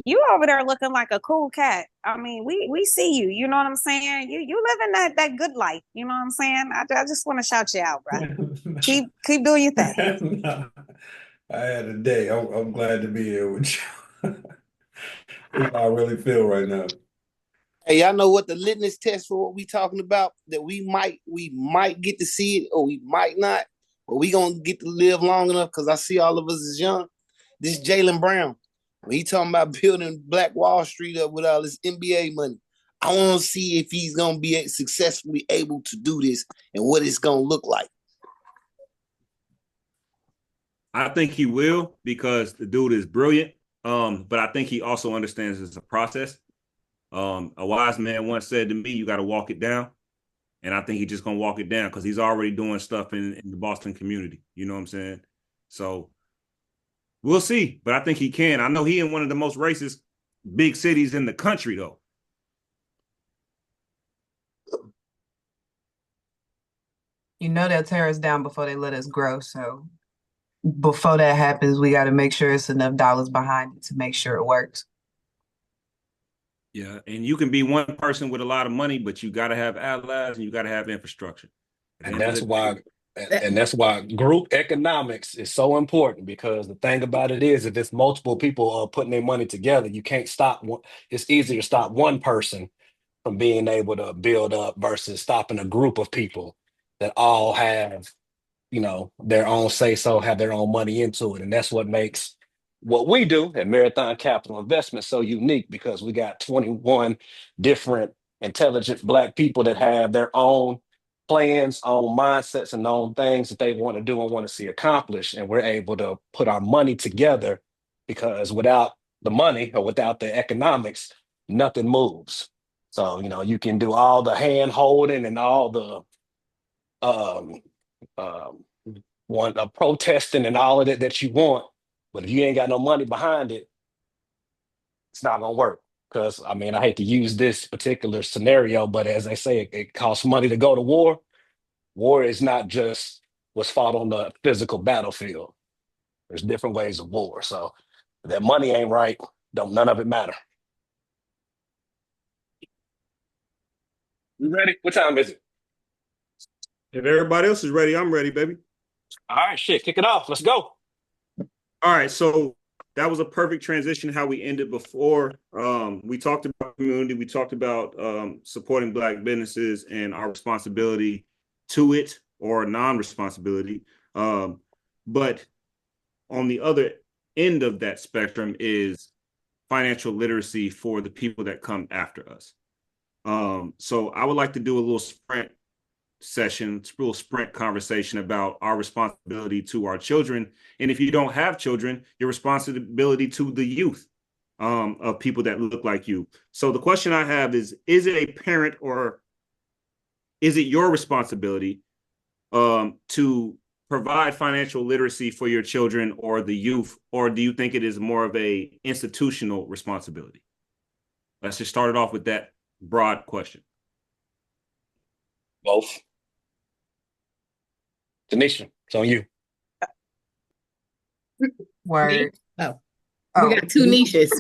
you over there looking like a cool cat. I mean, we see you. You know what I'm saying? You living that good life. You know what I'm saying? I just want to shout you out, bro. Keep doing your thing. No, I had a day. I'm glad to be here with you. That's how I really feel right now. Hey, y'all know what the litmus test for what we talking about? That we might get to see it or we might not, but we gonna get to live long enough because I see all of us as young. This Jaylen Brown, when he talking about building Black Wall Street up with all this NBA money, I want to see if he's gonna be successfully able to do this and what it's gonna look like. I think he will, because the dude is brilliant. But I think he also understands it's a process. A wise man once said to me, you got to walk it down. And I think he's just going to walk it down because he's already doing stuff in the Boston community. You know what I'm saying? So we'll see. But I think he can. I know he in one of the most racist big cities in the country, though. You know they'll tear us down before they let us grow. So before that happens, we got to make sure it's enough dollars behind it to make sure it works. Yeah, and you can be one person with a lot of money, but you got to have allies and you got to have infrastructure. And that's why group economics is so important, because the thing about it is, if it's multiple people putting their money together, you can't stop one. It's easier to stop one person from being able to build up versus stopping a group of people that all have, their own say-so, have their own money into it. And that's what makes what we do at Marathon Capital Investment so unique, because we got 21 different intelligent Black people that have their own plans, own mindsets, and own things that they want to do and want to see accomplished. And we're able to put our money together, because without the money or without the economics, nothing moves. So, you can do all the hand holding and all the protesting and all of it that you want, but if you ain't got no money behind it, it's not gonna work. Because I hate to use this particular scenario, but as they say, it costs money to go to war. War is not just what's fought on the physical battlefield. There's different ways of war. So if that money ain't right, none of it matter. You ready? What time is it? If everybody else is ready, I'm ready, baby. All right, shit, kick it off. Let's go. All right, so that was a perfect transition how we ended before. We talked about community. We talked about supporting Black businesses and our responsibility to it, or non-responsibility. But on the other end of that spectrum is financial literacy for the people that come after us. So I would like to do a little sprint conversation about our responsibility to our children. And if you don't have children, your responsibility to the youth of people that look like you. So the question I have is it a parent, or is it your responsibility to provide financial literacy for your children or the youth, or do you think it is more of a institutional responsibility? Let's just start it off with that broad question. Both. Tanisha, it's on you. Word. We got two niches.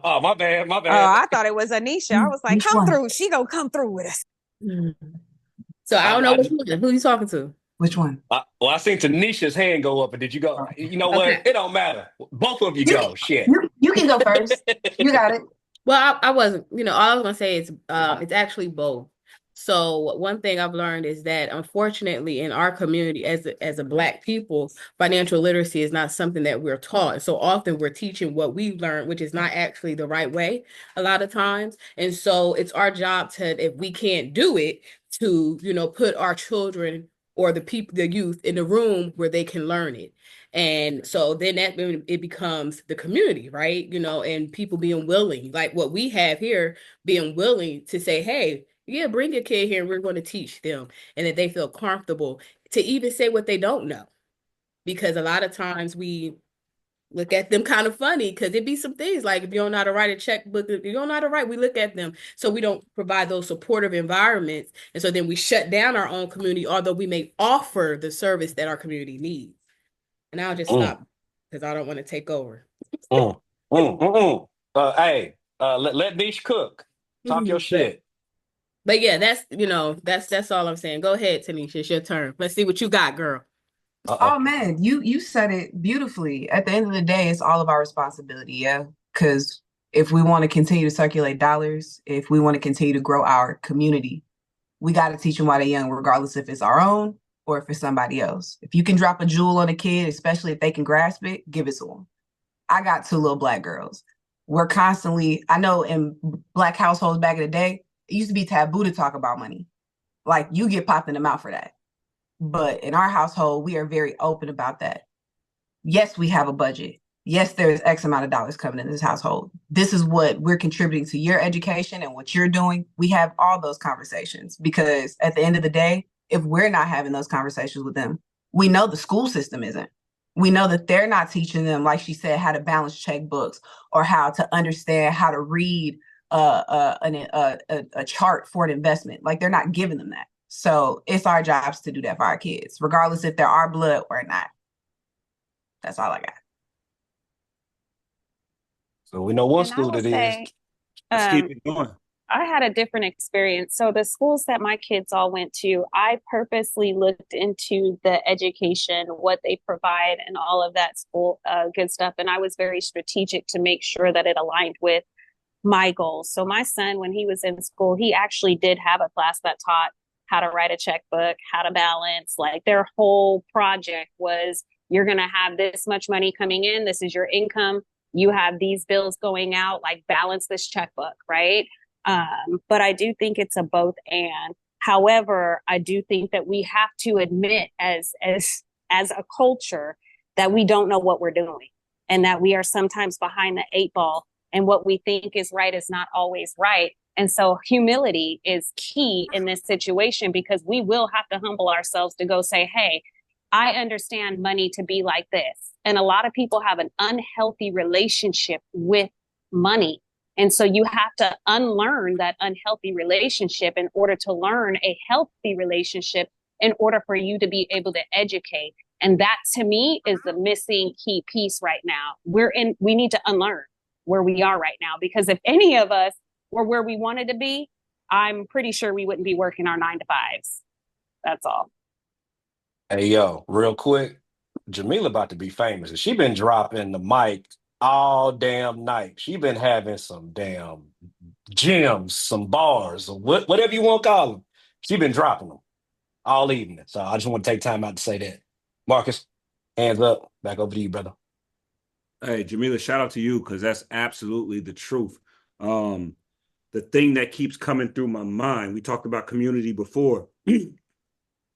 Oh, my bad. Oh, I thought it was Anisha. I was like, Which come one? through. She gonna come through with us. So I don't know which one. Who you talking to? Which one? I seen Tanisha's hand go up, and did you go? You know what? Okay. It don't matter. Both of you go. Shit. You can go first. You got it. Well, I wasn't, all I was gonna say is it's actually both. So one thing I've learned is that, unfortunately, in our community as a Black people, financial literacy is not something that we're taught. So often we're teaching what we've learned, which is not actually the right way a lot of times. And so it's our job to, if we can't do it, to, put our children or the youth in the room where they can learn it. And so then it becomes the community, right? And people being willing, like what we have here, being willing to say, hey, yeah, bring your kid here and we're going to teach them, and that they feel comfortable to even say what they don't know. Because a lot of times we look at them kind of funny, because it'd be some things like, if you don't know how to write a checkbook, if you don't know how to write, we look at them. So we don't provide those supportive environments. And so then we shut down our own community, although we may offer the service that our community needs. And I'll just stop because I don't want to take over. Hey, let Niche cook. Talk your shit. But yeah, that's all I'm saying. Go ahead, Tanisha. It's your turn. Let's see what you got, girl. Oh man, you said it beautifully. At the end of the day, it's all of our responsibility, yeah. Because if we want to continue to circulate dollars, if we want to continue to grow our community, we got to teach them while they're young, regardless if it's our own or if it's somebody else. If you can drop a jewel on a kid, especially if they can grasp it, give it to them. I got 2 little Black girls. We're constantly, I know in Black households back in the day, it used to be taboo to talk about money. Like, you get popped in the mouth for that. But in our household, we are very open about that. Yes, we have a budget. Yes, there's X amount of dollars coming in this household. This is what we're contributing to your education and what you're doing. We have all those conversations, because at the end of the day, if we're not having those conversations with them, we know the school system isn't. We know that they're not teaching them, like she said, how to balance checkbooks or how to understand how to read a chart for an investment. Like, they're not giving them that. So it's our jobs to do that for our kids, regardless if they're our blood or not. That's all I got. So we know one school that is. Let's keep it going. I had a different experience. So the schools that my kids all went to, I purposely looked into the education, what they provide, and all of that school good stuff. And I was very strategic to make sure that it aligned with my goals. So my son, when he was in school, he actually did have a class that taught how to write a checkbook, how to balance. Like, their whole project was, you're going to have this much money coming in. This is your income. You have these bills going out, like, balance this checkbook, right? But I do think it's a both and. However, I do think that we have to admit as a culture that we don't know what we're doing, and that we are sometimes behind the 8 ball, and what we think is right is not always right. And so humility is key in this situation, because we will have to humble ourselves to go say, hey, I understand money to be like this. And a lot of people have an unhealthy relationship with money. And so you have to unlearn that unhealthy relationship in order to learn a healthy relationship, in order for you to be able to educate. And that, to me, is the missing key piece right now. We need to unlearn where we are right now, because if any of us were where we wanted to be, I'm pretty sure we wouldn't be working our 9-to-5s. That's all. Hey, yo, real quick, Jamila about to be famous. She been dropping the mic all damn night. She been having some damn gems, some bars, or whatever you want to call them. She been dropping them all evening. So I just want to take time out to say that. Marcus, hands up. Back over to you, brother. Hey, Jamila, shout out to you, because that's absolutely the truth. The thing that keeps coming through my mind, we talked about community before,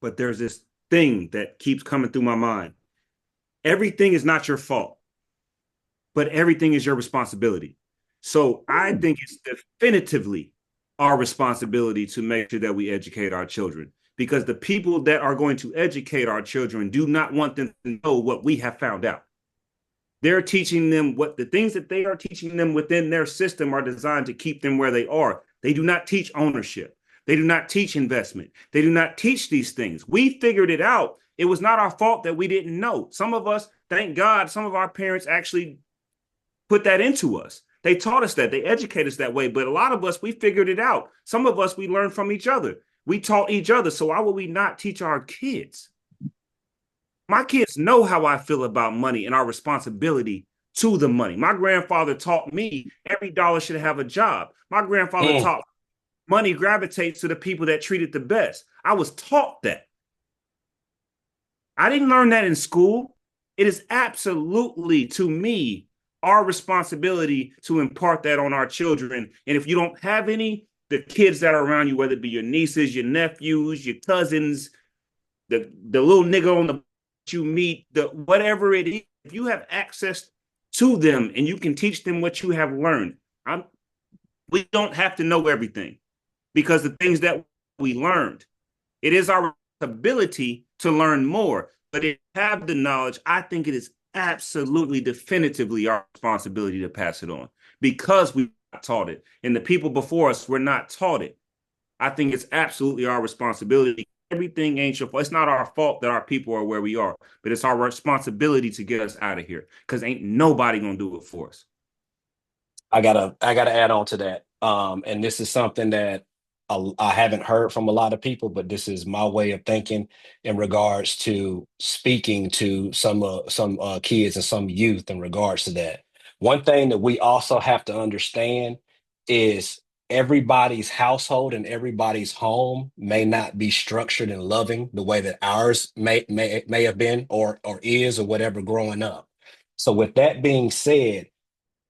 but there's this thing that keeps coming through my mind. Everything is not your fault, but everything is your responsibility. So I think it's definitively our responsibility to make sure that we educate our children, because the people that are going to educate our children do not want them to know what we have found out. They're teaching them what the things that they are teaching them within their system are designed to keep them where they are. They do not teach ownership. They do not teach investment. They do not teach these things. We figured it out. It was not our fault that we didn't know. Some of us, thank God, some of our parents actually put that into us. They taught us that. They educated us that way. But a lot of us, we figured it out. Some of us, we learned from each other. We taught each other. So why would we not teach our kids? My kids know how I feel about money and our responsibility to the money. My grandfather taught me every dollar should have a job. My grandfather taught money gravitates to the people that treat it the best. I was taught that. I didn't learn that in school. It is absolutely, to me, our responsibility to impart that on our children. And if you don't have any, the kids that are around you, whether it be your nieces, your nephews, your cousins, the little nigga on the you meet, the whatever it is, if you have access to them and you can teach them what you have learned, we don't have to know everything, because the things that we learned, it is our ability to learn more. But if you have the knowledge, I think it is absolutely definitively our responsibility to pass it on, because we were not taught it. And the people before us were not taught it. I think it's absolutely our responsibility. Everything ain't your fault. It's not our fault that our people are where we are, but it's our responsibility to get us out of here, because ain't nobody gonna do it for us. I gotta add on to that. And this is something that I haven't heard from a lot of people, but this is my way of thinking in regards to speaking to some kids and some youth in regards to that. One thing that we also have to understand is everybody's household and everybody's home may not be structured and loving the way that ours may have been or is or whatever growing up. So with that being said,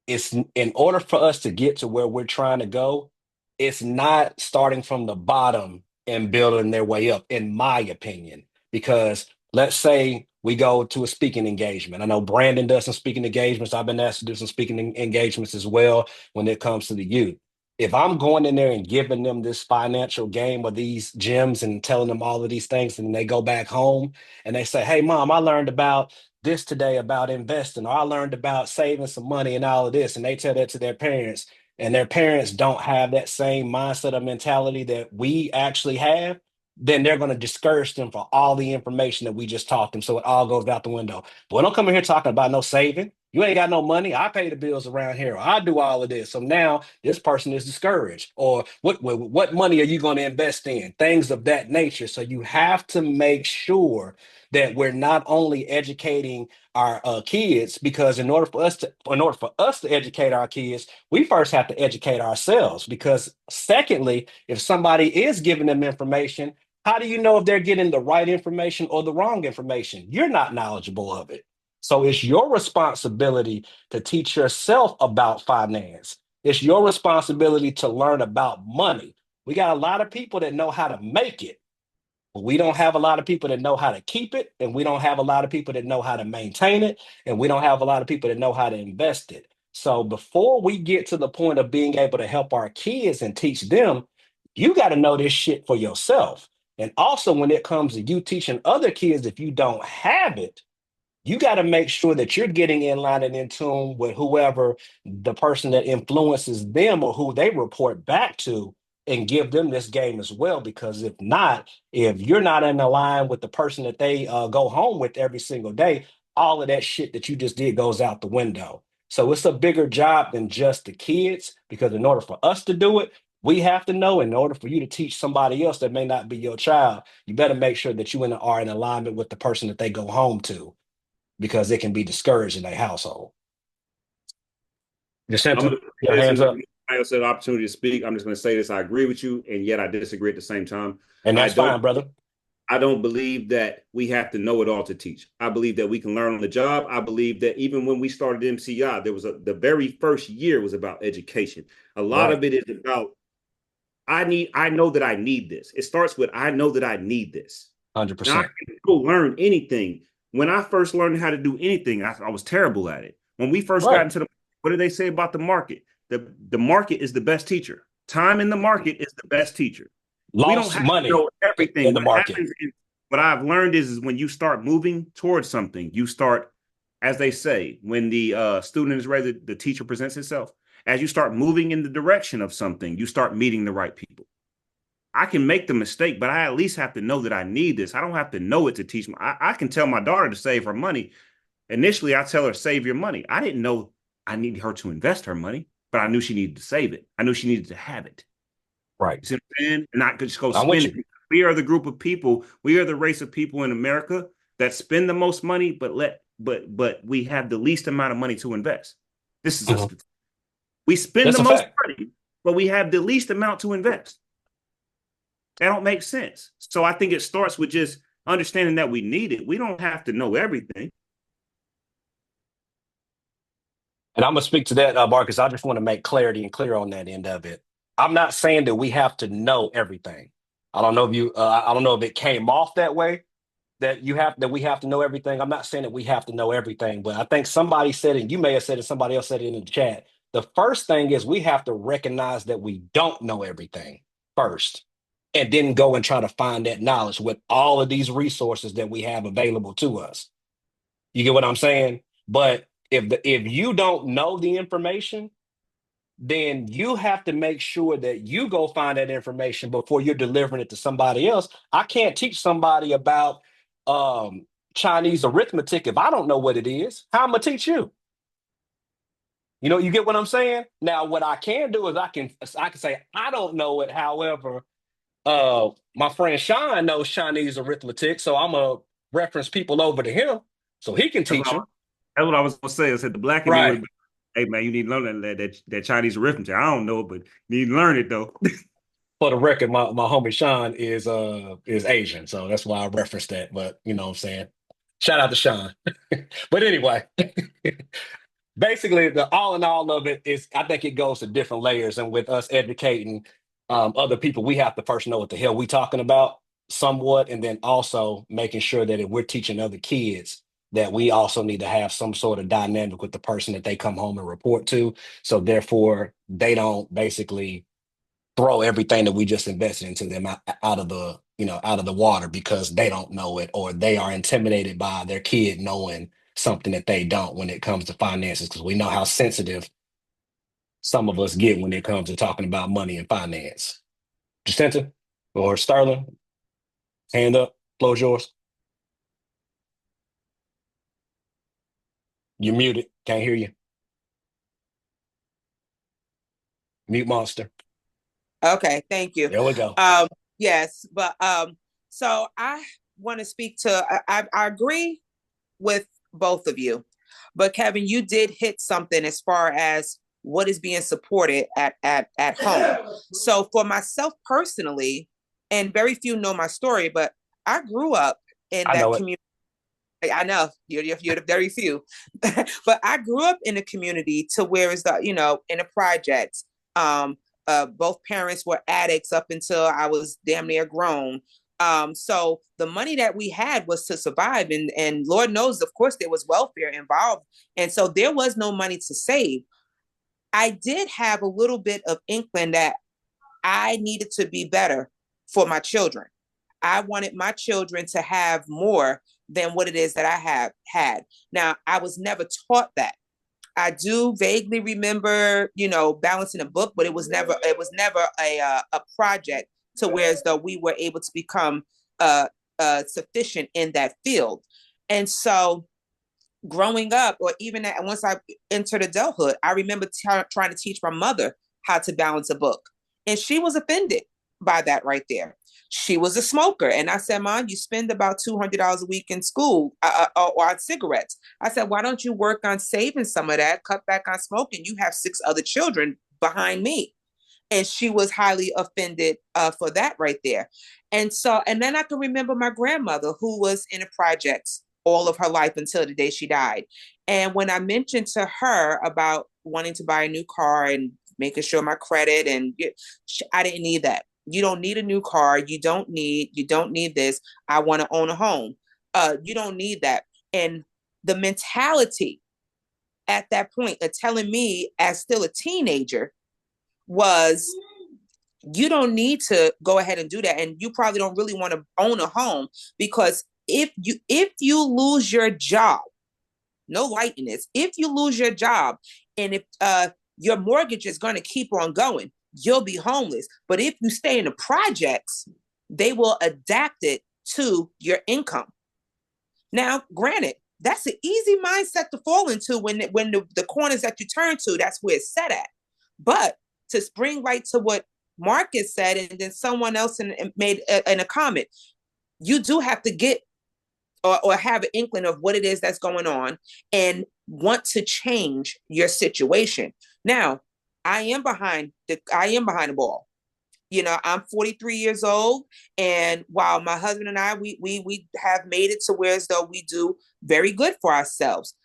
it's in order for us to get to where we're trying to go, it's not starting from the bottom and building their way up, in my opinion. Because let's say we go to a speaking engagement. I know Brandon does some speaking engagements. I've been asked to do some speaking engagements as well when it comes to the youth. If I'm going in there and giving them this financial game or these gems and telling them all of these things, and they go back home and they say, "Hey, mom, I learned about this today about investing, or I learned about saving some money and all of this," and they tell that to their parents, and their parents don't have that same mindset or mentality that we actually have, then they're going to discourage them for all the information that we just taught them. So it all goes out the window. Boy, don't come in here talking about no saving. You ain't got no money. I pay the bills around here. Or I do all of this. So now this person is discouraged. Or what money are you going to invest in? Things of that nature. So you have to make sure that we're not only educating our kids, because in order for us to educate our kids, we first have to educate ourselves. Because secondly, if somebody is giving them information, how do you know if they're getting the right information or the wrong information? You're not knowledgeable of it. So it's your responsibility to teach yourself about finance. It's your responsibility to learn about money. We got a lot of people that know how to make it, but we don't have a lot of people that know how to keep it, and we don't have a lot of people that know how to maintain it, and we don't have a lot of people that know how to invest it. So before we get to the point of being able to help our kids and teach them, you got to know this shit for yourself. And also, when it comes to you teaching other kids, if you don't have it, you got to make sure that you're getting in line and in tune with whoever the person that influences them or who they report back to, and give them this game as well. Because if not, if you're not in the line with the person that they go home with every single day, all of that shit that you just did goes out the window. So it's a bigger job than just the kids, because in order for us to do it, we have to know. In order for you to teach somebody else that may not be your child, you better make sure that you are in alignment with the person that they go home to, because it can be discouraged in their household. Jacinta, your hands up. I also had the opportunity to speak. I'm just going to say this. I agree with you, and yet I disagree at the same time. And that's fine, brother. I don't believe that we have to know it all to teach. I believe that we can learn on the job. I believe that even when we started MCI, there was the very first year was about education. A lot of it is about, I know that I need this. It starts with, I know that I need this. 100%. Now, I can go learn anything. When I first learned how to do anything, I was terrible at it. When we first got into what do they say about the market? The market is the best teacher. Time in the market is the best teacher. We don't have money to know everything in the market. What I've learned is when you start moving towards something, you start, as they say, when the student is ready, the teacher presents itself. As you start moving in the direction of something, you start meeting the right people. I can make the mistake, but I at least have to know that I need this. I don't have to know it to teach me. I can tell my daughter to save her money. Initially, I tell her, save your money. I didn't know I needed her to invest her money, but I knew she needed to save it. I knew she needed to have it. Right. You see what I'm saying? And not just go spend it. We are the group of people, we are the race of people in America that spend the most money, but we have the least amount of money to invest. This is we spend the most money, but we have the least amount to invest. That don't make sense. So I think it starts with just understanding that we need it. We don't have to know everything. And I'm going to speak to that, Marcus. I just want to make clarity and clear on that end of it. I'm not saying that we have to know everything. I don't know if it came off that way, that we have to know everything. I'm not saying that we have to know everything, but I think somebody said it, you may have said it, somebody else said it in the chat. The first thing is we have to recognize that we don't know everything first, and then go and try to find that knowledge with all of these resources that we have available to us. You get what I'm saying? But if you don't know the information, then you have to make sure that you go find that information before you're delivering it to somebody else. I can't teach somebody about Chinese arithmetic if I don't know what it is. How am I gonna teach you? You know, you get what I'm saying? Now, what I can do is I can say I don't know it. However, my friend Sean knows Chinese arithmetic, so I'm gonna reference people over to him so he can teach them. That's what I was gonna say. I said the black in me would be, hey man, you need to learn that Chinese arithmetic. I don't know, but you need to learn it though. For the record, my homie Sean is Asian, so that's why I referenced that. But you know what I'm saying? Shout out to Sean. But anyway, basically the all in all of it is, I think it goes to different layers. And with us educating other people, we have to first know what the hell we talking about somewhat, and then also making sure that if we're teaching other kids, that we also need to have some sort of dynamic with the person that they come home and report to. So therefore they don't basically throw everything that we just invested into them out of the water because they don't know it, or they are intimidated by their kid knowing something that they don't when it comes to finances, because we know how sensitive some of us get when it comes to talking about money and finance. Jacinta or Sterling, hand up, floor's yours. You're muted, can't hear you. Mute monster. Okay, thank you. There we go. Yes, but so I want to speak to, I agree with both of you, but Kevin, you did hit something as far as what is being supported at home. So for myself personally, and very few know my story, but I grew up in that community. I know you're the very few, but I grew up in a community to where is the, in a project. Both parents were addicts up until I was damn near grown. So the money that we had was to survive, and Lord knows, of course, there was welfare involved. And so there was no money to save. I did have a little bit of inkling that I needed to be better for my children. I wanted my children to have more than what it is that I have had. Now, I was never taught that. I do vaguely remember, balancing a book, but it was never a project to where as though we were able to become sufficient in that field. And so growing up, or even once I entered adulthood, I remember trying to teach my mother how to balance a book. And she was offended by that right there. She was a smoker. And I said, Mom, you spend about $200 a week in school or on cigarettes. I said, why don't you work on saving some of that, cut back on smoking? You have 6 other children behind me. And she was highly offended for that right there. And then I can remember my grandmother, who was in a project all of her life until the day she died. And when I mentioned to her about wanting to buy a new car and making sure my credit, and I didn't need that. You don't need a new car. You don't need this. I want to own a home. You don't need that. And the mentality at that point of telling me as still a teenager was, you don't need to go ahead and do that. And you probably don't really want to own a home, because if you lose your job, no light in this, if you lose your job and if your mortgage is going to keep on going, you'll be homeless. But if you stay in the projects, they will adapt it to your income. Now, granted, that's an easy mindset to fall into when the corners that you turn to, that's where it's set at. But to spring right to what Marcus said, and then someone else made in a comment, you do have to get or have an inkling of what it is that's going on and want to change your situation. Now, I am behind the ball. I'm 43 years old, and while my husband and I, we have made it to where as though we do very good for ourselves,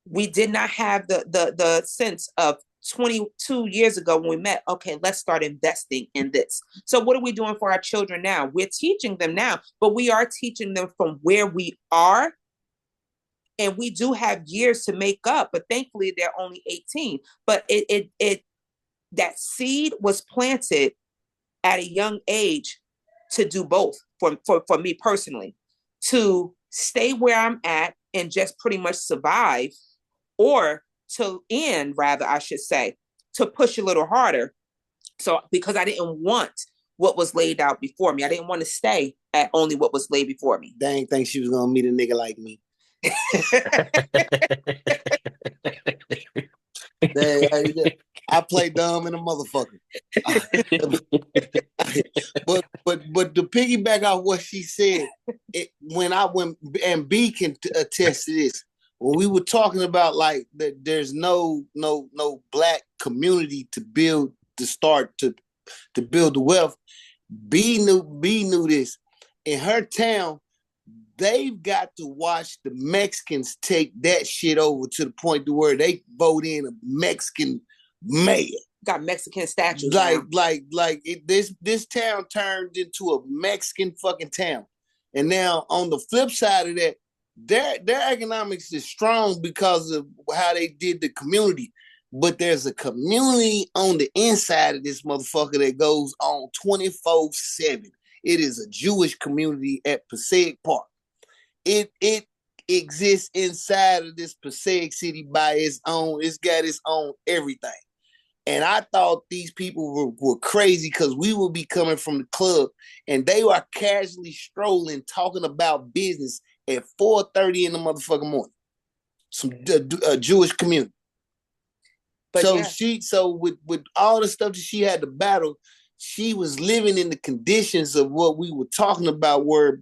we did not have the sense of 22 years ago when we met, okay, let's start investing in this. So what are we doing for our children now? We're teaching them now, but we are teaching them from where we are. And we do have years to make up, but thankfully they're only 18. But that seed was planted at a young age to do both for me personally, to stay where I'm at and just pretty much survive, or to end, rather, I should say, to push a little harder. So because I didn't want what was laid out before me. I didn't want to stay at only what was laid before me. They ain't think she was gonna meet a nigga like me. I play dumb in a motherfucker. but to piggyback off what she said, when I went, and B can attest to this, when we were talking about like that, there's no black community to build, to start to build the wealth. B knew this. In her town, they've got to watch the Mexicans take that shit over to the point to where they vote in a Mexican mayor. Got Mexican statues. This town turned into a Mexican fucking town. And now on the flip side of that, their economics is strong because of how they did the community. But there's a community on the inside of this motherfucker that goes on 24/7. It is a Jewish community at Passaic Park. It exists inside of this Passaic City by its own. It's got its own everything. And I thought these people were crazy because we would be coming from the club and they were casually strolling, talking about business at 4:30 in the motherfucking morning. A Jewish community. But so yeah. with all the stuff that she had to battle, she was living in the conditions of what we were talking about, where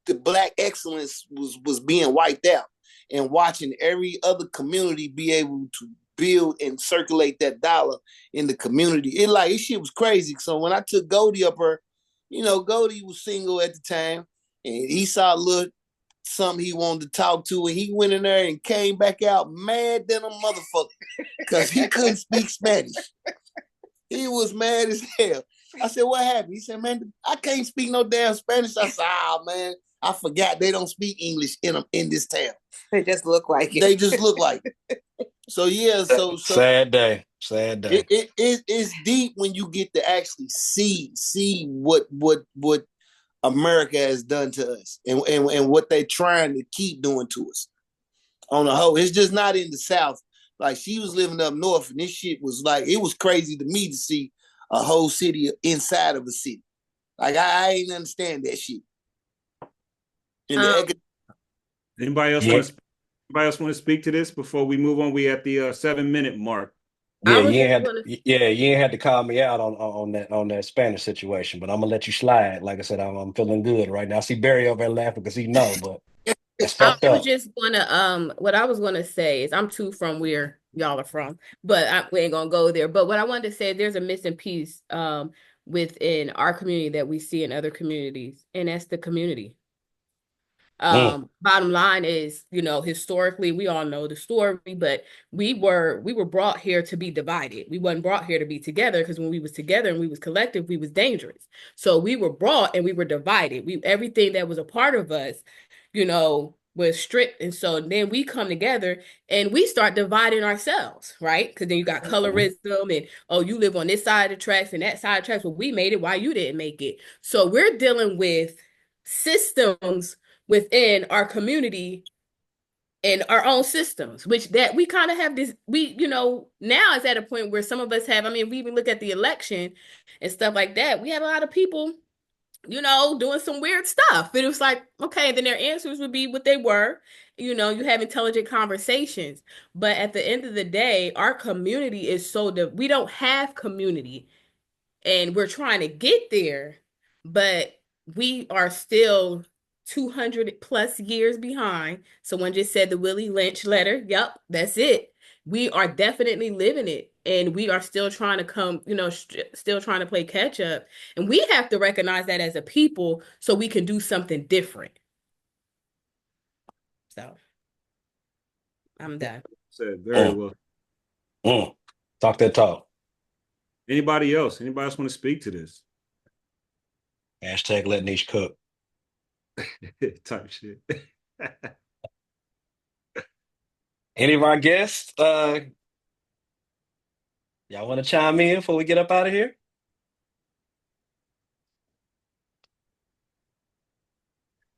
the black excellence was being wiped out, and watching every other community be able to build and circulate that dollar in the community. This shit was crazy. So when I took Goldie up her, Goldie was single at the time, and he saw a little something he wanted to talk to, and he went in there and came back out mad than a motherfucker because he couldn't speak Spanish. He was mad as hell. I said, what happened? He said, man, I can't speak no damn Spanish. I said, man, I forgot they don't speak English in this town. They just look like it. They just look like it. So yeah, so sad day. It's deep when you get to actually see what America has done to us and what they're trying to keep doing to us. On the whole, it's just not in the South. Like, she was living up north, and this shit was like, it was crazy to me to see a whole city inside of a city. Like, I ain't understand that shit. Anybody else want to speak to this before we move on? We at the 7-minute mark. Yeah, you ain't had to call me out on that Spanish situation, but I'm gonna let you slide. Like I said, I'm feeling good right now. I see Barry over there laughing because he know, but it's fucked up. What I was gonna say is I'm too from where y'all are from, but we ain't gonna go there. But what I wanted to say, there's a missing piece within our community that we see in other communities, and that's the community. Bottom line is, historically, we all know the story, but we were brought here to be divided. We wasn't brought here to be together, because when we was together and we was collective, we was dangerous. So we were brought and we were divided. Everything that was a part of us, was stripped. And so then we come together and we start dividing ourselves, right? Because then you got colorism and, you live on this side of the tracks and that side of the tracks. Well, we made it, why you didn't make it? So we're dealing with systems within our community and our own systems, which that we kind of have this, now it's at a point where some of us have, if we even look at the election and stuff like that, we have a lot of people, doing some weird stuff. But it was like, okay, then their answers would be what they were. You have intelligent conversations. But at the end of the day, our community is we don't have community, and we're trying to get there, but we are still 200 plus years behind. Someone just said the Willie Lynch letter. Yep, that's it. We are definitely living it. And we are still trying to still trying to play catch up. And we have to recognize that as a people so we can do something different. So I'm done. Said very well. Talk that talk. Anybody else? Anybody else want to speak to this? Hashtag let Niche cook. Type shit. Any of our guests, y'all want to chime in before we get up out of here?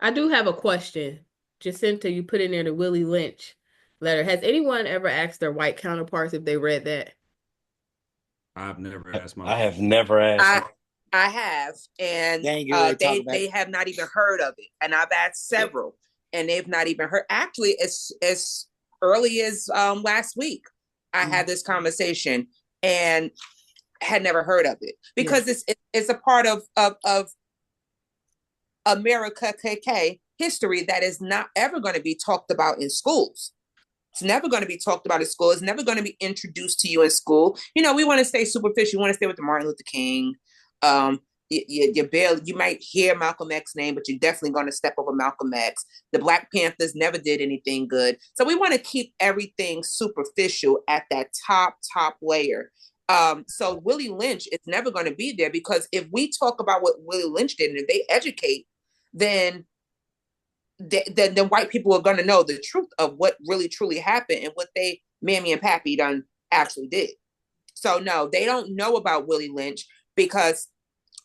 I do have a question. Jacinta, you put in there the Willie Lynch letter. Has anyone ever asked their white counterparts if they read that? I've never asked my. I have never asked. I have, and They ain't getting ready to talk about they it. have not even heard of it, and I've asked several, and they've not even heard. Actually, as early as last week, I had this conversation and had never heard of it because it's a part of America KK history that is not ever going to be talked about in schools. It's never going to be talked about in school. It's never going to be introduced to you in school. You know, we want to stay superficial. We want to stay with the Martin Luther King. You might hear Malcolm X's name, but you're definitely going to step over Malcolm X. The Black Panthers never did anything good. So we want to keep everything superficial at that top layer. So Willie Lynch is never going to be there because if we talk about what Willie Lynch did and if they educate, then white people are going to know the truth of what really truly happened and what they Mammy and Pappy done actually did. So no, they don't know about Willie Lynch because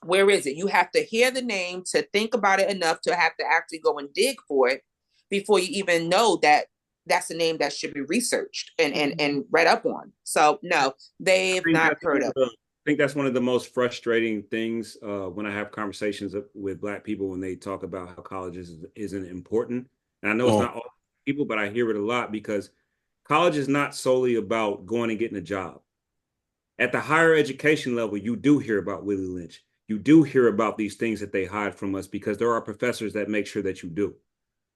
where is it? You have to hear the name to think about it enough to have to actually go and dig for it before you even know that that's a name that should be researched and read up on. So no, they've not heard of it. I think that's one of the most frustrating things when I have conversations with Black people when they talk about how college isn't important. And I know it's not all people, but I hear it a lot because college is not solely about going and getting a job. At the higher education level, you do hear about Willie Lynch. You do hear about these things that they hide from us because there are professors that make sure that you do.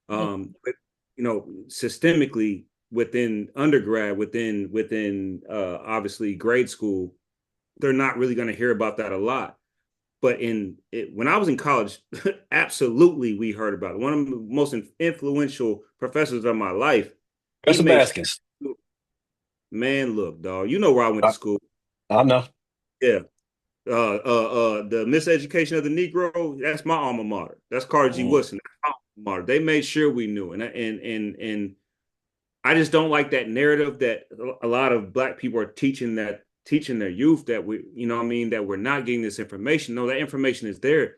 But, you know, systemically within undergrad, within obviously grade school, they're not really going to hear about that a lot. But when I was in college, absolutely we heard about it. One of the most influential professors of my life. Professor Baskins. Man, look, dog, you know where I went to school. I know. Yeah. The miseducation of the Negro, that's my alma mater. That's Carter G. Woodson. That's my alma mater. They made sure we knew. And I just don't like that narrative that a lot of Black people are teaching their youth that we, you know what I mean, that we're not getting this information. No, that information is there.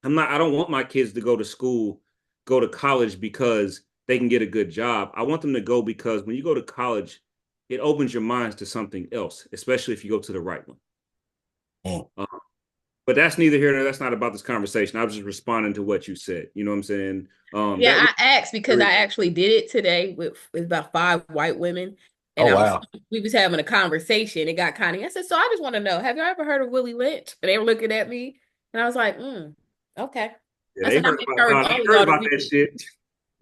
I don't want my kids to go to school, go to college because they can get a good job. I want them to go because when you go to college, it opens your minds to something else, especially if you go to the right one. But that's neither here nor that's not about this conversation. I was just responding to what you said. You know what I'm saying? I asked because I actually did it today with about 5 white women. And we was having a conversation. It got kind of, I said, so I just want to know, have you ever heard of Willie Lynch? And they were looking at me and I was like, okay. Yeah, they heard about that shit.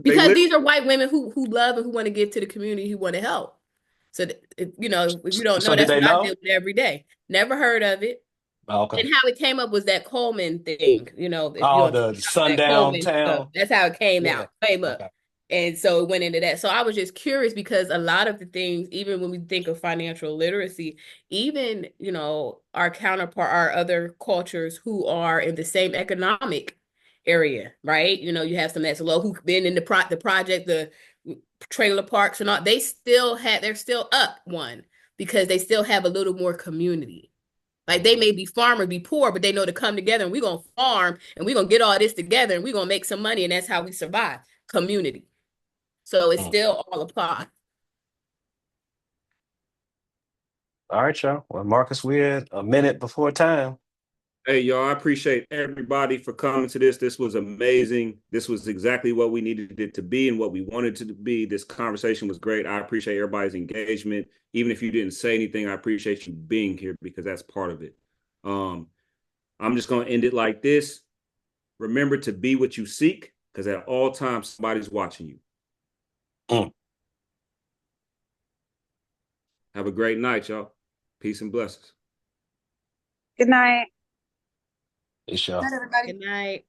Because these are white women who love and who want to give to the community, who want to help. So, you know, if you don't know, that's what I deal with every day. Never heard of it. Okay. And how it came up was that Coleman thing, you know. The sundown town. That's how it came up. And so it went into that. So I was just curious because a lot of the things, even when we think of financial literacy, even, you know, our counterpart, our other cultures who are in the same economic area, right? You know, you have some that's low who've been in the project, the trailer parks and all, they're still up one because they still have a little more community. Like they may be farm or be poor, but they know to come together and we're going to farm and we're going to get all this together and we're going to make some money. And that's how we survive. Community. So it's still all applied. All right, y'all. Well, Marcus, we're a minute before time. Hey, y'all, I appreciate everybody for coming to this. This was amazing. This was exactly what we needed it to be and what we wanted it to be. This conversation was great. I appreciate everybody's engagement. Even if you didn't say anything, I appreciate you being here because that's part of it. I'm just going to end it like this. Remember to be what you seek because at all times, somebody's watching you. Have a great night, y'all. Peace and blessings. Good night. Peace, y'all. Good night.